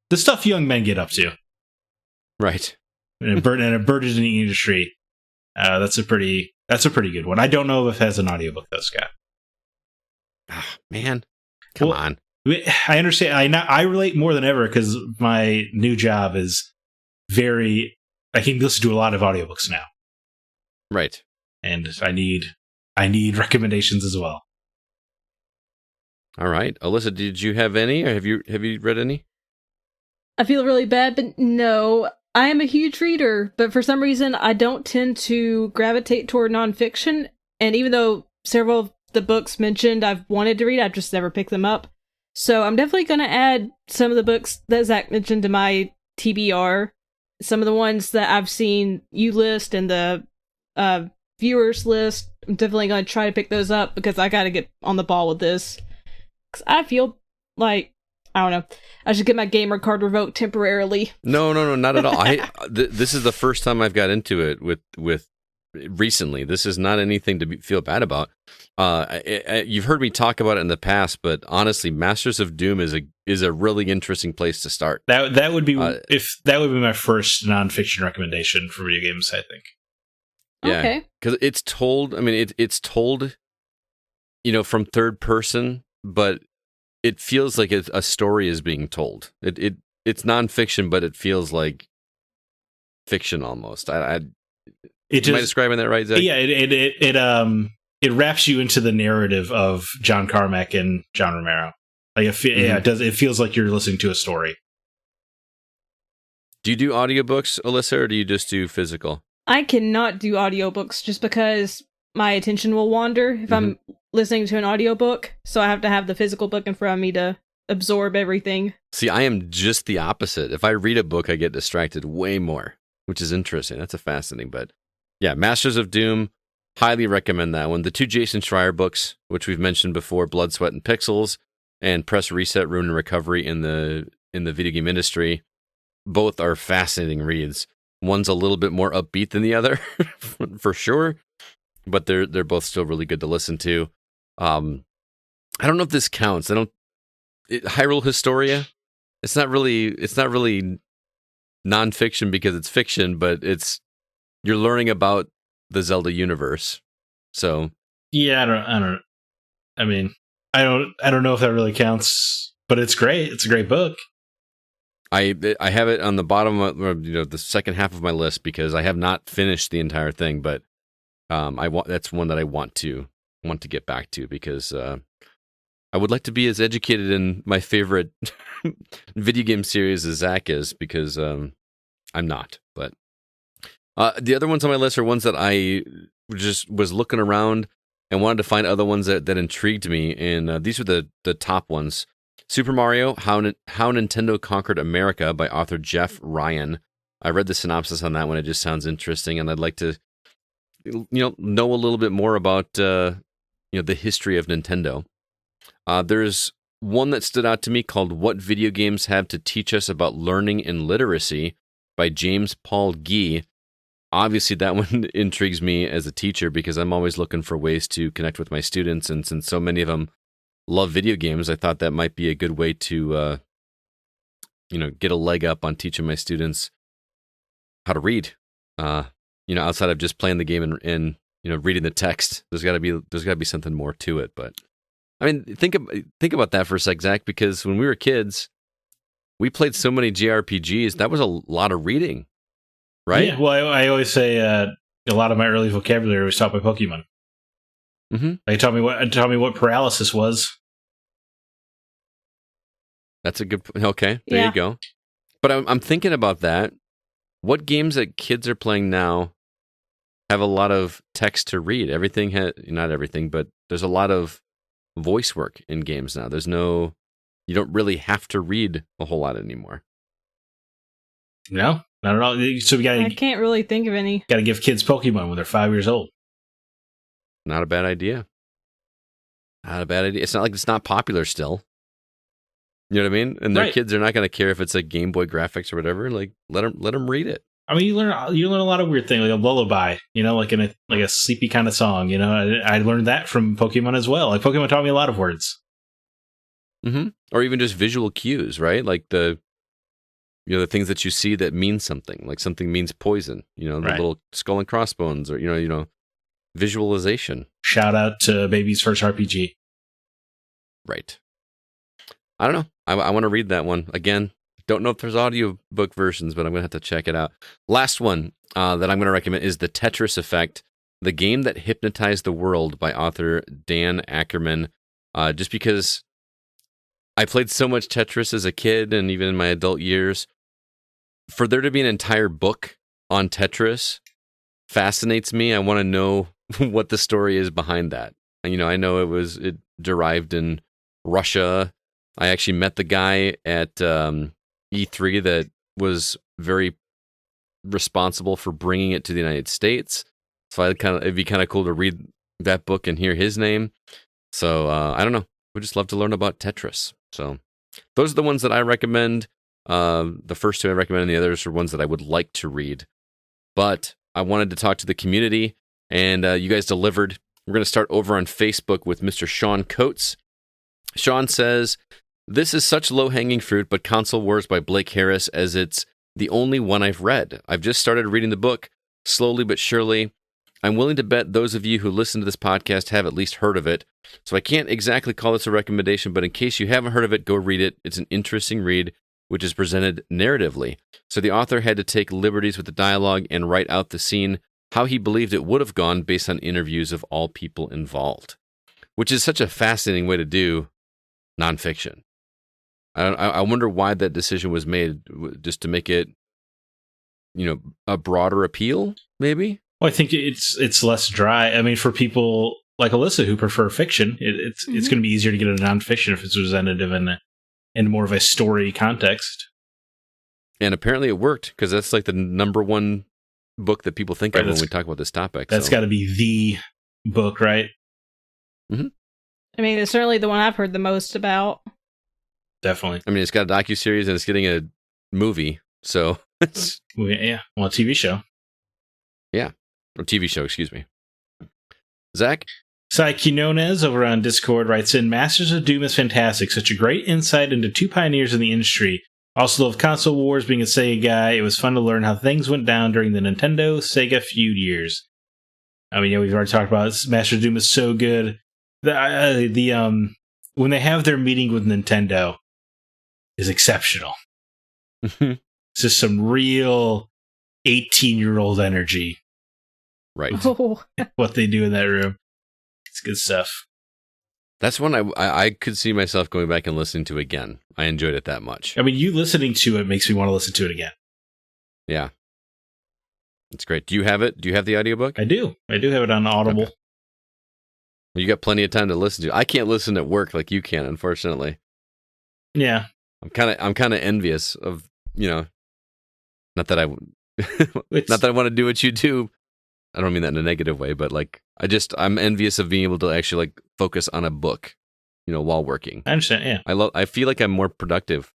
the stuff young men get up to. Right. And a burgeoning industry. That's a pretty good one. I don't know if it has an audiobook though, Scott. Oh, man. Come on. I understand. I relate more than ever because my new job is I can listen to a lot of audiobooks now. Right. And I need recommendations as well. All right. Alyssa, did you have any, or have you read any? I feel really bad, but no. I am a huge reader, but for some reason I don't tend to gravitate toward nonfiction. And even though several of the books mentioned I've wanted to read, I've just never picked them up. So I'm definitely going to add some of the books that Zack mentioned to my TBR. Some of the ones that I've seen you list and the viewers list. I'm definitely going to try to pick those up because I got to get on the ball with this. Because I feel like, I don't know, I should get my gamer card revoked temporarily. No, not at all. This is the first time I've got into it with recently. This is not anything to feel bad about. You've heard me talk about it in the past, but honestly, Masters of Doom is a really interesting place to start. That would be my first nonfiction recommendation for video games, I think. Yeah, okay. Because it's told. I mean, it's told, from third person, but it feels like a story is being told. It's nonfiction, but it feels like fiction almost. Am I describing that right, Zach? Yeah, it wraps you into the narrative of John Carmack and John Romero. Like, yeah, it does. It feels like you're listening to a story. Do you do audiobooks, Alyssa, or do you just do physical? I cannot do audiobooks just because my attention will wander if I'm listening to an audiobook, so I have to have the physical book in front of me to absorb everything. See, I am just the opposite. If I read a book, I get distracted way more, which is interesting. That's a fascinating, but yeah, Masters of Doom, highly recommend that one. The 2 Jason Schreier books, which we've mentioned before, Blood, Sweat, and Pixels, and Press Reset, Ruin and Recovery in the video game industry, both are fascinating reads. One's a little bit more upbeat than the other, for sure, but they're both still really good to listen to. I don't know if this counts. Hyrule Historia. It's not really nonfiction because it's fiction, but you're learning about the Zelda universe. So yeah, I don't know if that really counts, but it's great. It's a great book. I have it on the bottom of the second half of my list because I have not finished the entire thing, but that's one that I want to get back to because I would like to be as educated in my favorite video game series as Zack is because I'm not. But the other ones on my list are ones that I just was looking around and wanted to find other ones that intrigued me, and these are the top ones. Super Mario, How Nintendo Conquered America by author Jeff Ryan. I read the synopsis on that one. It just sounds interesting, and I'd like to know a little bit more about the history of Nintendo. There's one that stood out to me called What Video Games Have to Teach Us About Learning and Literacy by James Paul Gee. Obviously, that one intrigues me as a teacher because I'm always looking for ways to connect with my students, and since so many of them love video games, I thought that might be a good way to get a leg up on teaching my students how to read. Outside of just playing the game and reading the text, there's got to be something more to it. But I mean, think about that for a sec, Zach, because when we were kids, we played so many JRPGs. That was a lot of reading, right? Yeah. Well, I always say a lot of my early vocabulary was taught by Pokemon. Mm-hmm. They taught me what paralysis was. That's a good. Okay, there you go. But I'm thinking about that. What games that kids are playing now have a lot of text to read? Not everything, but there's a lot of voice work in games now. You don't really have to read a whole lot anymore. No, not at all. So I can't really think of any. Got to give kids Pokemon when they're 5 years old. Not a bad idea. It's not like it's not popular still. You know what I mean? And their kids are not going to care if it's a Game Boy graphics or whatever. Like, let them read it. I mean, you learn a lot of weird things, like a lullaby, like in a sleepy kind of song. I learned that from Pokemon as well. Like Pokemon taught me a lot of words. Mm-hmm. Or even just visual cues, right? Like the things that you see that mean something. Like something means poison. The little skull and crossbones, or visualization. Shout out to Baby's First RPG. Right. I don't know. I want to read that one. Again, don't know if there's audiobook versions, but I'm going to have to check it out. Last one that I'm going to recommend is The Tetris Effect, the game that hypnotized the world by author Dan Ackerman. Just because I played so much Tetris as a kid and even in my adult years, for there to be an entire book on Tetris fascinates me. I want to know what the story is behind that. And, I know it derived in Russia. I actually met the guy at E3 that was very responsible for bringing it to the United States. So it'd be kind of cool to read that book and hear his name. So I don't know. We'd just love to learn about Tetris. So those are the ones that I recommend. The first two I recommend, and the others are ones that I would like to read. But I wanted to talk to the community, and you guys delivered. We're going to start over on Facebook with Mr. Sean Coates. Sean says, "This is such low-hanging fruit, but Console Wars by Blake Harris, as it's the only one I've read. I've just started reading the book, slowly but surely. I'm willing to bet those of you who listen to this podcast have at least heard of it, so I can't exactly call this a recommendation, but in case you haven't heard of it, go read it. It's an interesting read, which is presented narratively. So the author had to take liberties with the dialogue and write out the scene how he believed it would have gone based on interviews of all people involved," which is such a fascinating way to do nonfiction. I wonder why that decision was made, just to make it a broader appeal, maybe. Well, I think it's less dry. I mean, for people like Alyssa who prefer fiction, it's going to be easier to get into nonfiction if it's presented in more of a story context. And apparently it worked, because that's like the number one book that people think of when we talk about this topic. That's got to be the book, right? Mm-hmm. I mean, it's certainly the one I've heard the most about. Definitely. I mean, it's got a docuseries and it's getting a movie, so it's... Yeah, well, a TV show. Yeah, or TV show, excuse me. Zach? Quinones over on Discord writes in, Masters of Doom is fantastic. Such a great insight into two pioneers in the industry. Also love console wars. Being a Sega guy, it was fun to learn how things went down during the Nintendo-Sega feud years. I mean, yeah, we've already talked about it. Masters of Doom is so good. When they have their meeting with Nintendo is exceptional. It's just some real 18-year-old energy. Right. What they do in that room. It's good stuff. That's one I could see myself going back and listening to again. I enjoyed it that much. I mean, you listening to it makes me want to listen to it again. Yeah. It's great. Do you have it? Do you have the audiobook? I do. I do have it on Audible. Okay. Well, you got plenty of time to listen to. I can't listen at work like you can, unfortunately. Yeah. I'm kind of envious of, not that I want to do what you do. I don't mean that in a negative way, but like I'm envious of being able to actually like focus on a book, while working. I understand. Yeah. I feel like I'm more productive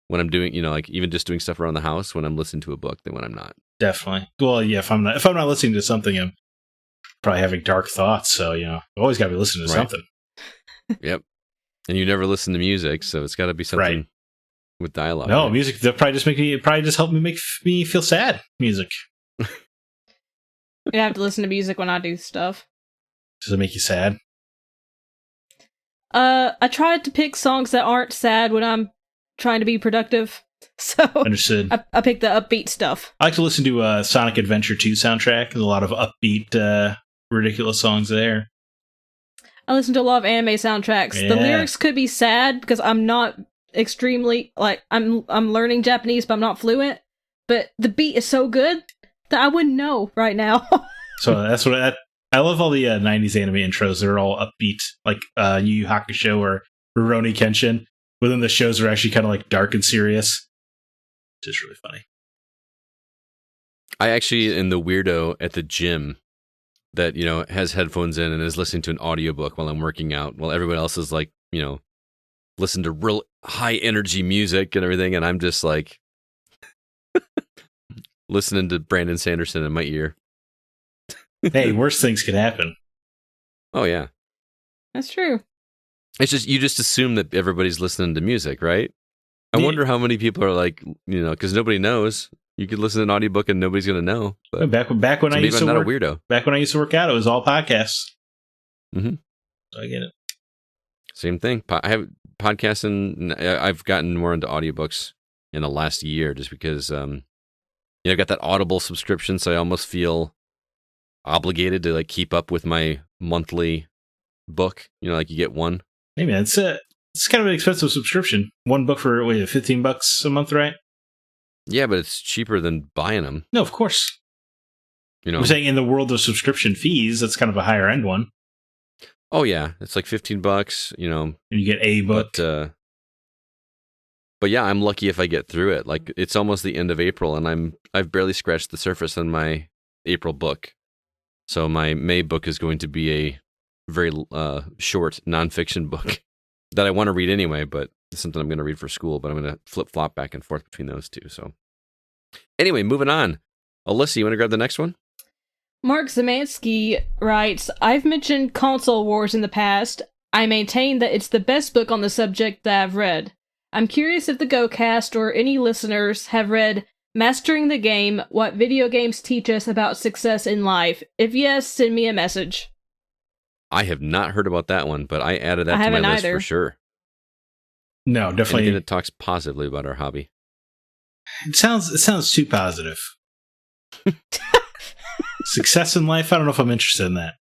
when I'm doing, like even just doing stuff around the house when I'm listening to a book than when I'm not. Definitely. Well, yeah, if I'm not listening to something, I'm probably having dark thoughts, so I've always got to be listening to something. Yep. And you never listen to music, so it's got to be something with dialogue. No, right? Music that probably just help make me feel sad. Music. You have to listen to music when I do stuff. Does it make you sad? I tried to pick songs that aren't sad when I'm trying to be productive. So understood. I picked the upbeat stuff. I like to listen to Sonic Adventure 2 soundtrack. There's a lot of upbeat, ridiculous songs there. I listen to a lot of anime soundtracks. Yeah. The lyrics could be sad because I'm not extremely I'm learning Japanese, but I'm not fluent. But the beat is so good that I wouldn't know right now. So that's what I love. All the 90s anime intros. They're all upbeat, like Yu Yu Hakusho or Rurouni Kenshin. But then the shows are actually kind of like dark and serious. Just really funny. I actually am the weirdo at the gym that, has headphones in and is listening to an audiobook while I'm working out, while everyone else is like, listen to real high energy music and everything. And I'm just like listening to Brandon Sanderson in my ear. Hey, worse things could happen. Oh, yeah. That's true. It's just, you just assume that everybody's listening to music, right? I wonder how many people are like, because nobody knows. You could listen to an audiobook and nobody's going to know. But back when I used to I'm work, not a weirdo. Back when I used to work out, it was all podcasts. Mm-hmm. So I get it. Same thing. I have podcasting. I've gotten more into audiobooks in the last year just because, I've got that Audible subscription, so I almost feel obligated to like keep up with my monthly book. Like you get one. Hey man, it's kind of an expensive subscription. One book for $15 a month, right? Yeah, but it's cheaper than buying them. No, of course. I'm saying in the world of subscription fees, that's kind of a higher end one. Oh yeah, it's like $15. And you get a book. But yeah, I'm lucky if I get through it. Like it's almost the end of April, and I've barely scratched the surface on my April book. So my May book is going to be a very short nonfiction book that I want to read anyway, but it's something I'm going to read for school, but I'm going to flip-flop back and forth between those two. So anyway, moving on. Alyssa, you want to grab the next one? Mark Zemansky writes, I've mentioned Console Wars in the past. I maintain that it's the best book on the subject that I've read. I'm curious if the GoCast or any listeners have read Mastering the Game, What Video Games Teach Us About Success in Life. If yes, send me a message. I have not heard about that one, but I added that to my list for sure. No, definitely. Anything that talks positively about our hobby. It sounds too positive. Success in life? I don't know if I'm interested in that.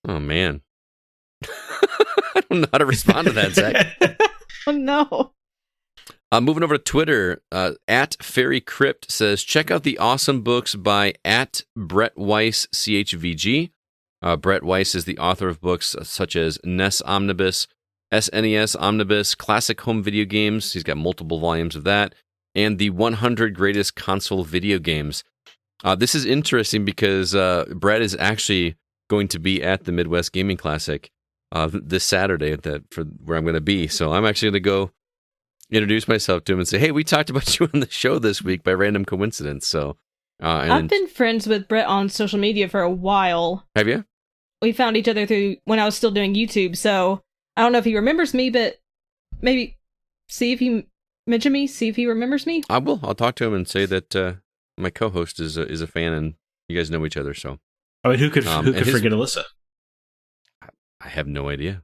Oh, man. I don't know how to respond to that, Zach. Oh, no. Moving over to Twitter, at Fairy Crypt says, check out the awesome books by at Brett Weiss CHVG. Brett Weiss is the author of books such as NES Omnibus, SNES Omnibus, Classic Home Video Games. He's got multiple volumes of that, and the 100 Greatest Console Video Games. This is interesting because Brett is actually going to be at the Midwest Gaming Classic this Saturday for where I'm going to be. So I'm actually going to go introduce myself to him and say, hey, we talked about you on the show this week by random coincidence. So I've been friends with Brett on social media for a while. Have you? We found each other through when I was still doing YouTube, so I don't know if he remembers me, but maybe see if he mentioned me, see if he remembers me. I will. I'll talk to him and say that my co-host is a fan and you guys know each other. So, I mean, who could forget Alyssa? I have no idea.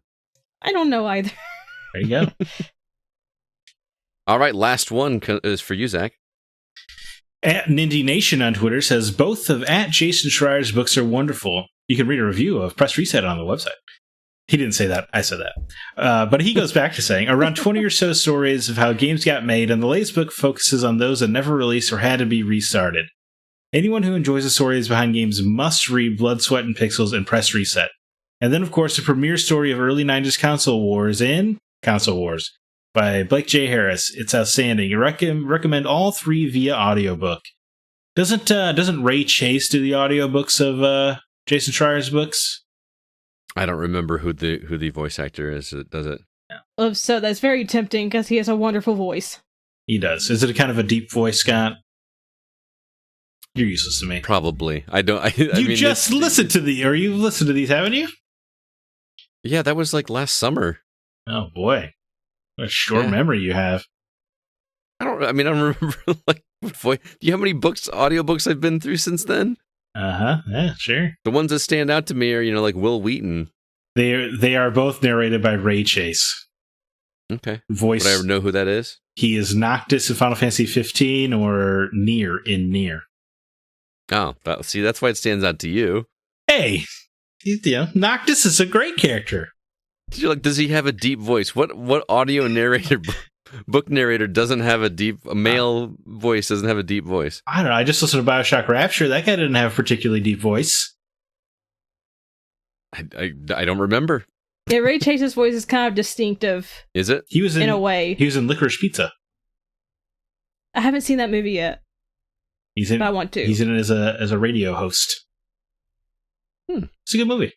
I don't know either. There you go. All right, last one is for you, Zach. At Nindy Nation on Twitter says both of at Jason Schreier's books are wonderful. You can read a review of Press Reset on the website. He didn't say that. I said that. But he goes back to saying, around 20 or so stories of how games got made, and the latest book focuses on those that never released or had to be restarted. Anyone who enjoys the stories behind games must read Blood, Sweat, and Pixels and Press Reset. And then, of course, the premiere story of early 90s console wars in Console Wars by Blake J. Harris. It's outstanding. I recommend all three via audiobook. Doesn't Ray Chase do the audiobooks of Jason Schreier's books? I don't remember who the voice actor is that does it. Oh, so that's very tempting because he has a wonderful voice. He does. Is it a kind of a deep voice, Scott? You're useless to me. Probably. I don't. You've listened to these, haven't you? Yeah, that was like last summer. Oh boy, what a short memory you have. I don't remember like what voice. Do you know how many audiobooks I've been through since then? Yeah, sure. The ones that stand out to me are, like Will Wheaton. They are both narrated by Ray Chase. Okay. Voice. Would I ever know who that is? He is Noctis in Final Fantasy 15 or Nier in Nier. Oh, see, that's why it stands out to you. Hey, Noctis is a great character. Does he have a deep voice? What audio narrator, book narrator doesn't have a male voice, doesn't have a deep voice? I don't know. I just listened to Bioshock Rapture. That guy didn't have a particularly deep voice. I don't remember. Yeah, Ray Chase's voice is kind of distinctive. Is it? In a way. He was in Licorice Pizza. I haven't seen that movie yet. But I want to. He's in it as a radio host. It's a good movie.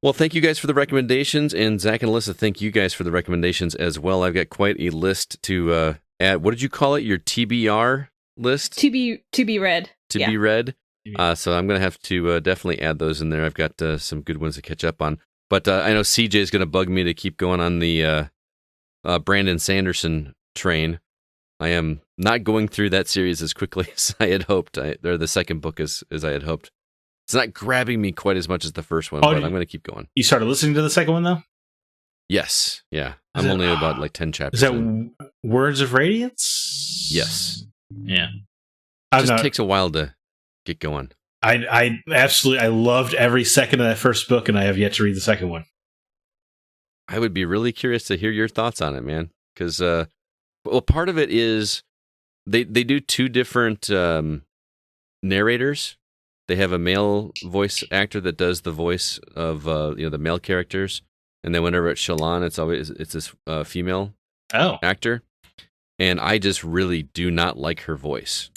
Well, thank you guys for the recommendations, and Zach and Alyssa, thank you guys for the recommendations as well. I've got quite a list to add. What did you call it? Your TBR list? To be read. Be read. So I'm going to have to definitely add those in there. I've got some good ones to catch up on. But I know CJ is going to bug me to keep going on the Brandon Sanderson train. I am not going through that series as quickly as I had hoped. The second book as I had hoped. It's not grabbing me quite as much as the first one, but I'm going to keep going. You started listening to the second one, though? Yes. Yeah. I'm only about like 10 chapters. Is that Words of Radiance? Yes. Yeah. It just takes a while to get going. I absolutely, I loved every second of that first book, and I have yet to read the second one. I would be really curious to hear your thoughts on it, man. Because, part of it is they do two different narrators. They have a male voice actor that does the voice of the male characters, and then whenever it's Shallan, it's this female actor, and I just really do not like her voice.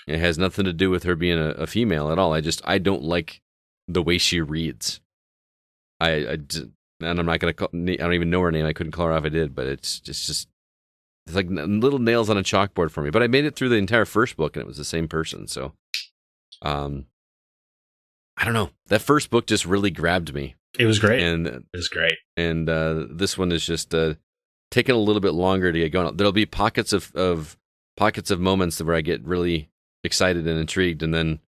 It has nothing to do with her being a female at all. I don't like the way she reads. And I'm not gonna call. I don't even know her name. I couldn't call her if I did, but it's like little nails on a chalkboard for me. But I made it through the entire first book, and it was the same person. So, I don't know. That first book just really grabbed me. It was great. And this one is just taking a little bit longer to get going. There'll be pockets of moments where I get really excited and intrigued, and then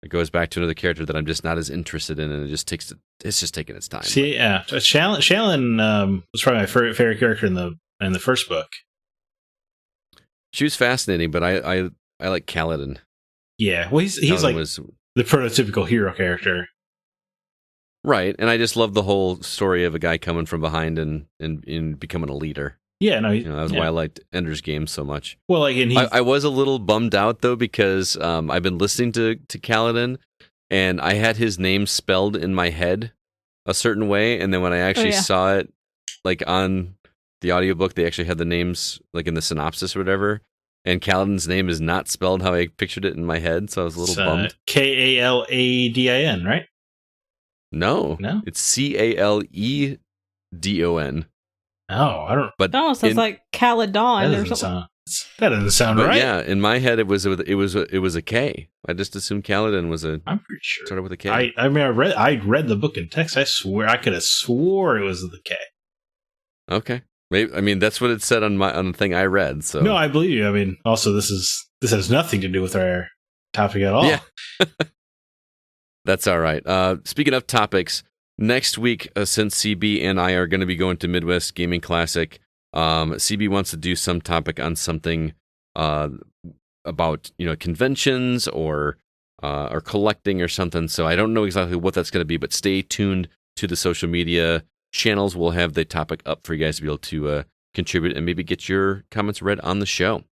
it goes back to another character that I'm just not as interested in, and it's just taking its time. See, yeah, Shallan was probably my favorite character in the first book. She was fascinating, but I like Kaladin. Yeah, well, he's like the prototypical hero character. Right, and I just love the whole story of a guy coming from behind and becoming a leader. Yeah, no, That was why I liked Ender's Game so much. Well, like, and I was a little bummed out though because I've been listening to Kaladin, and I had his name spelled in my head a certain way, and then when I actually saw it, like on the audiobook, they actually had the names like in the synopsis or whatever, and Kaladin's name is not spelled how I pictured it in my head, so I was a little bummed. Kaladin, right? No, it's Caledon. Oh, I don't. But it almost sounds like Caladon or something. That doesn't sound right. Yeah, in my head it was a K. I just assumed Kaladin was a. I'm pretty sure started with a K. I mean, I read the book in text. I swear I could have swore it was the K. Okay, maybe. I mean, that's what it said on the thing I read. So no, I believe you. I mean, also this has nothing to do with our topic at all. Yeah, that's all right. Speaking of topics, next week, since CB and I are going to be going to Midwest Gaming Classic. CB wants to do some topic on something about conventions or collecting or something. So I don't know exactly what that's going to be, but stay tuned to the social media channels. We'll have the topic up for you guys to be able to contribute and maybe get your comments read on the show.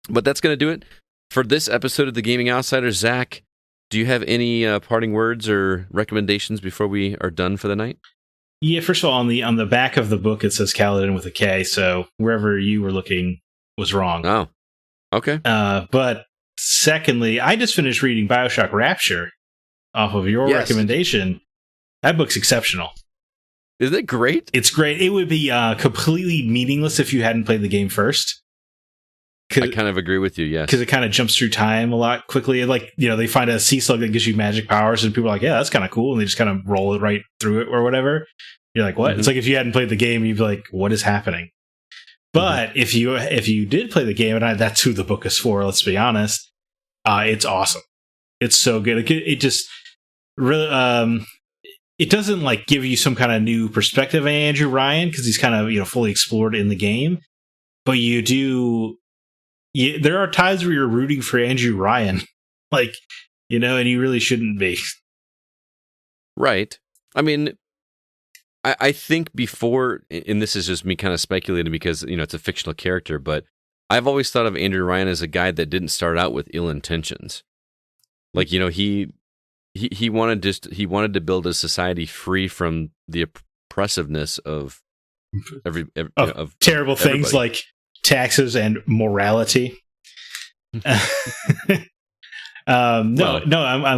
But that's going to do it for this episode of the Gaming Outsiders. Zach, do you have any parting words or recommendations before we are done for the night? Yeah, first of all, on the back of the book, it says Kaladin with a K, so wherever you were looking was wrong. Oh, okay. But secondly, I just finished reading BioShock Rapture off of your recommendation. That book's exceptional. Isn't it great? It's great. It would be completely meaningless if you hadn't played the game first. I kind of agree with you, yes. Because it kind of jumps through time a lot quickly. Like, they find a sea slug that gives you magic powers, and people are like, yeah, that's kind of cool. And they just kind of roll it right through it or whatever. You're like, what? Mm-hmm. It's like if you hadn't played the game, you'd be like, what is happening? But if you did play the game, and that's who the book is for, let's be honest, it's awesome. It's so good. It just really, it doesn't like give you some kind of new perspective on Andrew Ryan because he's kind of fully explored in the game, but you do. There are times where you're rooting for Andrew Ryan, and you really shouldn't be. Right. I mean, I think before, and this is just me kind of speculating because, it's a fictional character, but I've always thought of Andrew Ryan as a guy that didn't start out with ill intentions. Like, he wanted to build a society free from the oppressiveness of of terrible everybody. Things like taxes and morality. I'm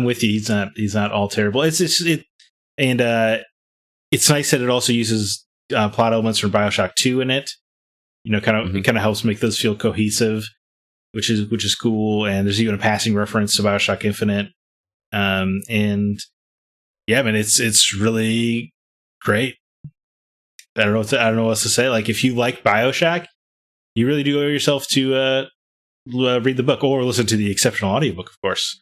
with you. He's not all terrible. It's nice that it also uses plot elements from BioShock 2 in it. It kind of helps make those feel cohesive, which is cool. And there's even a passing reference to BioShock Infinite. And yeah, man, it's really great. I don't know what else to say. Like, if you like BioShock, you really do owe yourself to read the book or listen to the exceptional audiobook, of course.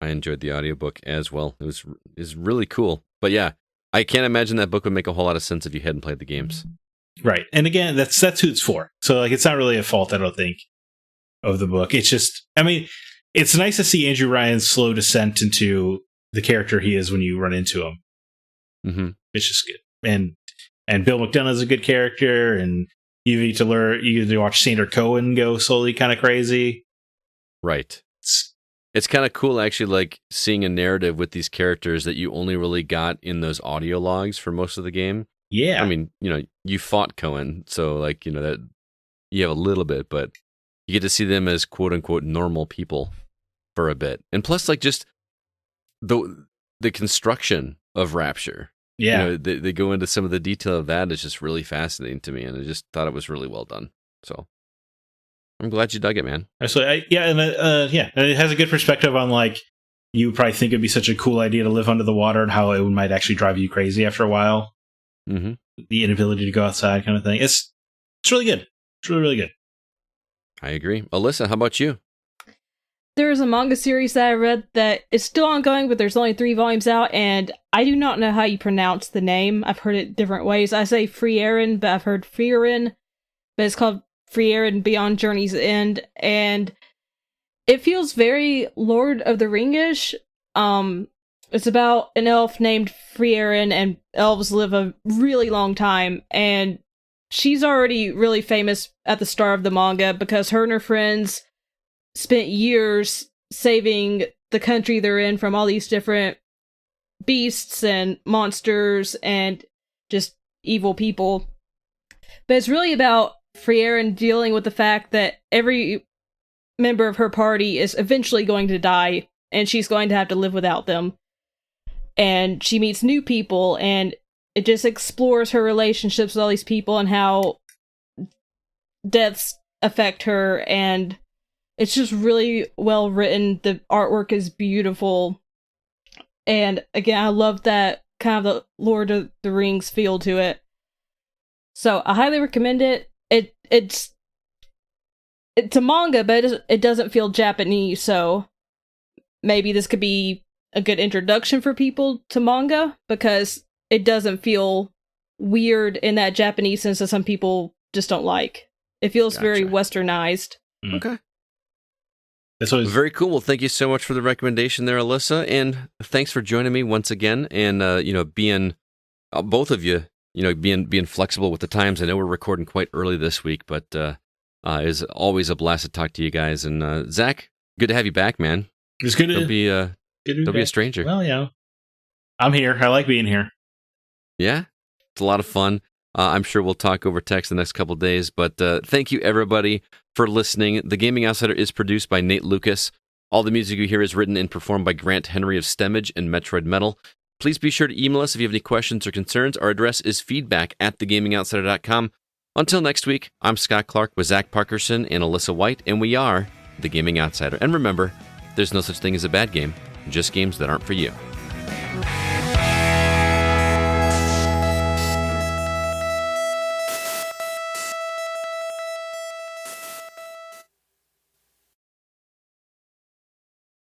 I enjoyed the audiobook as well. It was really cool. But yeah, I can't imagine that book would make a whole lot of sense if you hadn't played the games. Right. And again, that's who it's for. So like, it's not really a fault, I don't think, of the book. It's just, I mean, it's nice to see Andrew Ryan's slow descent into the character he is when you run into him. Mm-hmm. It's just good. And Bill McDonough's a good character, and you get to watch Sandra Cohen go slowly kind of crazy. Right. It's kind of cool, actually, like seeing a narrative with these characters that you only really got in those audio logs for most of the game. Yeah. I mean, you fought Cohen, so like, that you have a little bit, but you get to see them as quote unquote normal people for a bit. And plus, like, just the construction of Rapture. Yeah. They go into some of the detail of that. It's just really fascinating to me, and I just thought it was really well done. So I'm glad you dug it, man. Actually, and it has a good perspective on, like, you would probably think it'd be such a cool idea to live under the water and how it might actually drive you crazy after a while. Mm-hmm. The inability to go outside, kind of thing. It's really good. It's really, really good. I agree. Alyssa, how about you? There's a manga series that I read that is still ongoing, but there's only 3 volumes out, and I do not know how you pronounce the name. I've heard it different ways. I say Frieren, but I've heard Frieren, but it's called Frieren Beyond Journey's End, and it feels very Lord of the Ring-ish. It's about an elf named Frieren, and elves live a really long time, and she's already really famous at the start of the manga because her and her friends spent years saving the country they're in from all these different beasts and monsters and just evil people. But it's really about Frieren dealing with the fact that every member of her party is eventually going to die, and she's going to have to live without them. And she meets new people, and it just explores her relationships with all these people and how deaths affect her, and it's just really well written. The artwork is beautiful. And again, I love that kind of the Lord of the Rings feel to it. So I highly recommend it. It's a manga, but it doesn't feel Japanese, so maybe this could be a good introduction for people to manga, because it doesn't feel weird in that Japanese sense that some people just don't like. It feels very westernized. Okay. That's always very cool. Well, thank you so much for the recommendation there, Alyssa, and thanks for joining me once again, and being both of you, being flexible with the times. I know we're recording quite early this week, but it's always a blast to talk to you guys. And Zach, good to have you back, man. It's good to don't be a stranger. Well, I'm here. I like being here. Yeah, it's a lot of fun. I'm sure we'll talk over text the next couple days, but thank you, everybody, for listening. The Gaming Outsider is produced by Nate Lucas. All the music you hear is written and performed by Grant Henry of Stemmage and Metroid Metal. Please be sure to email us if you have any questions or concerns. Our address is feedback@thegamingoutsider.com. Until next week, I'm Scott Clark with Zach Parkerson and Alyssa White, and we are The Gaming Outsider. And remember, there's no such thing as a bad game, just games that aren't for you.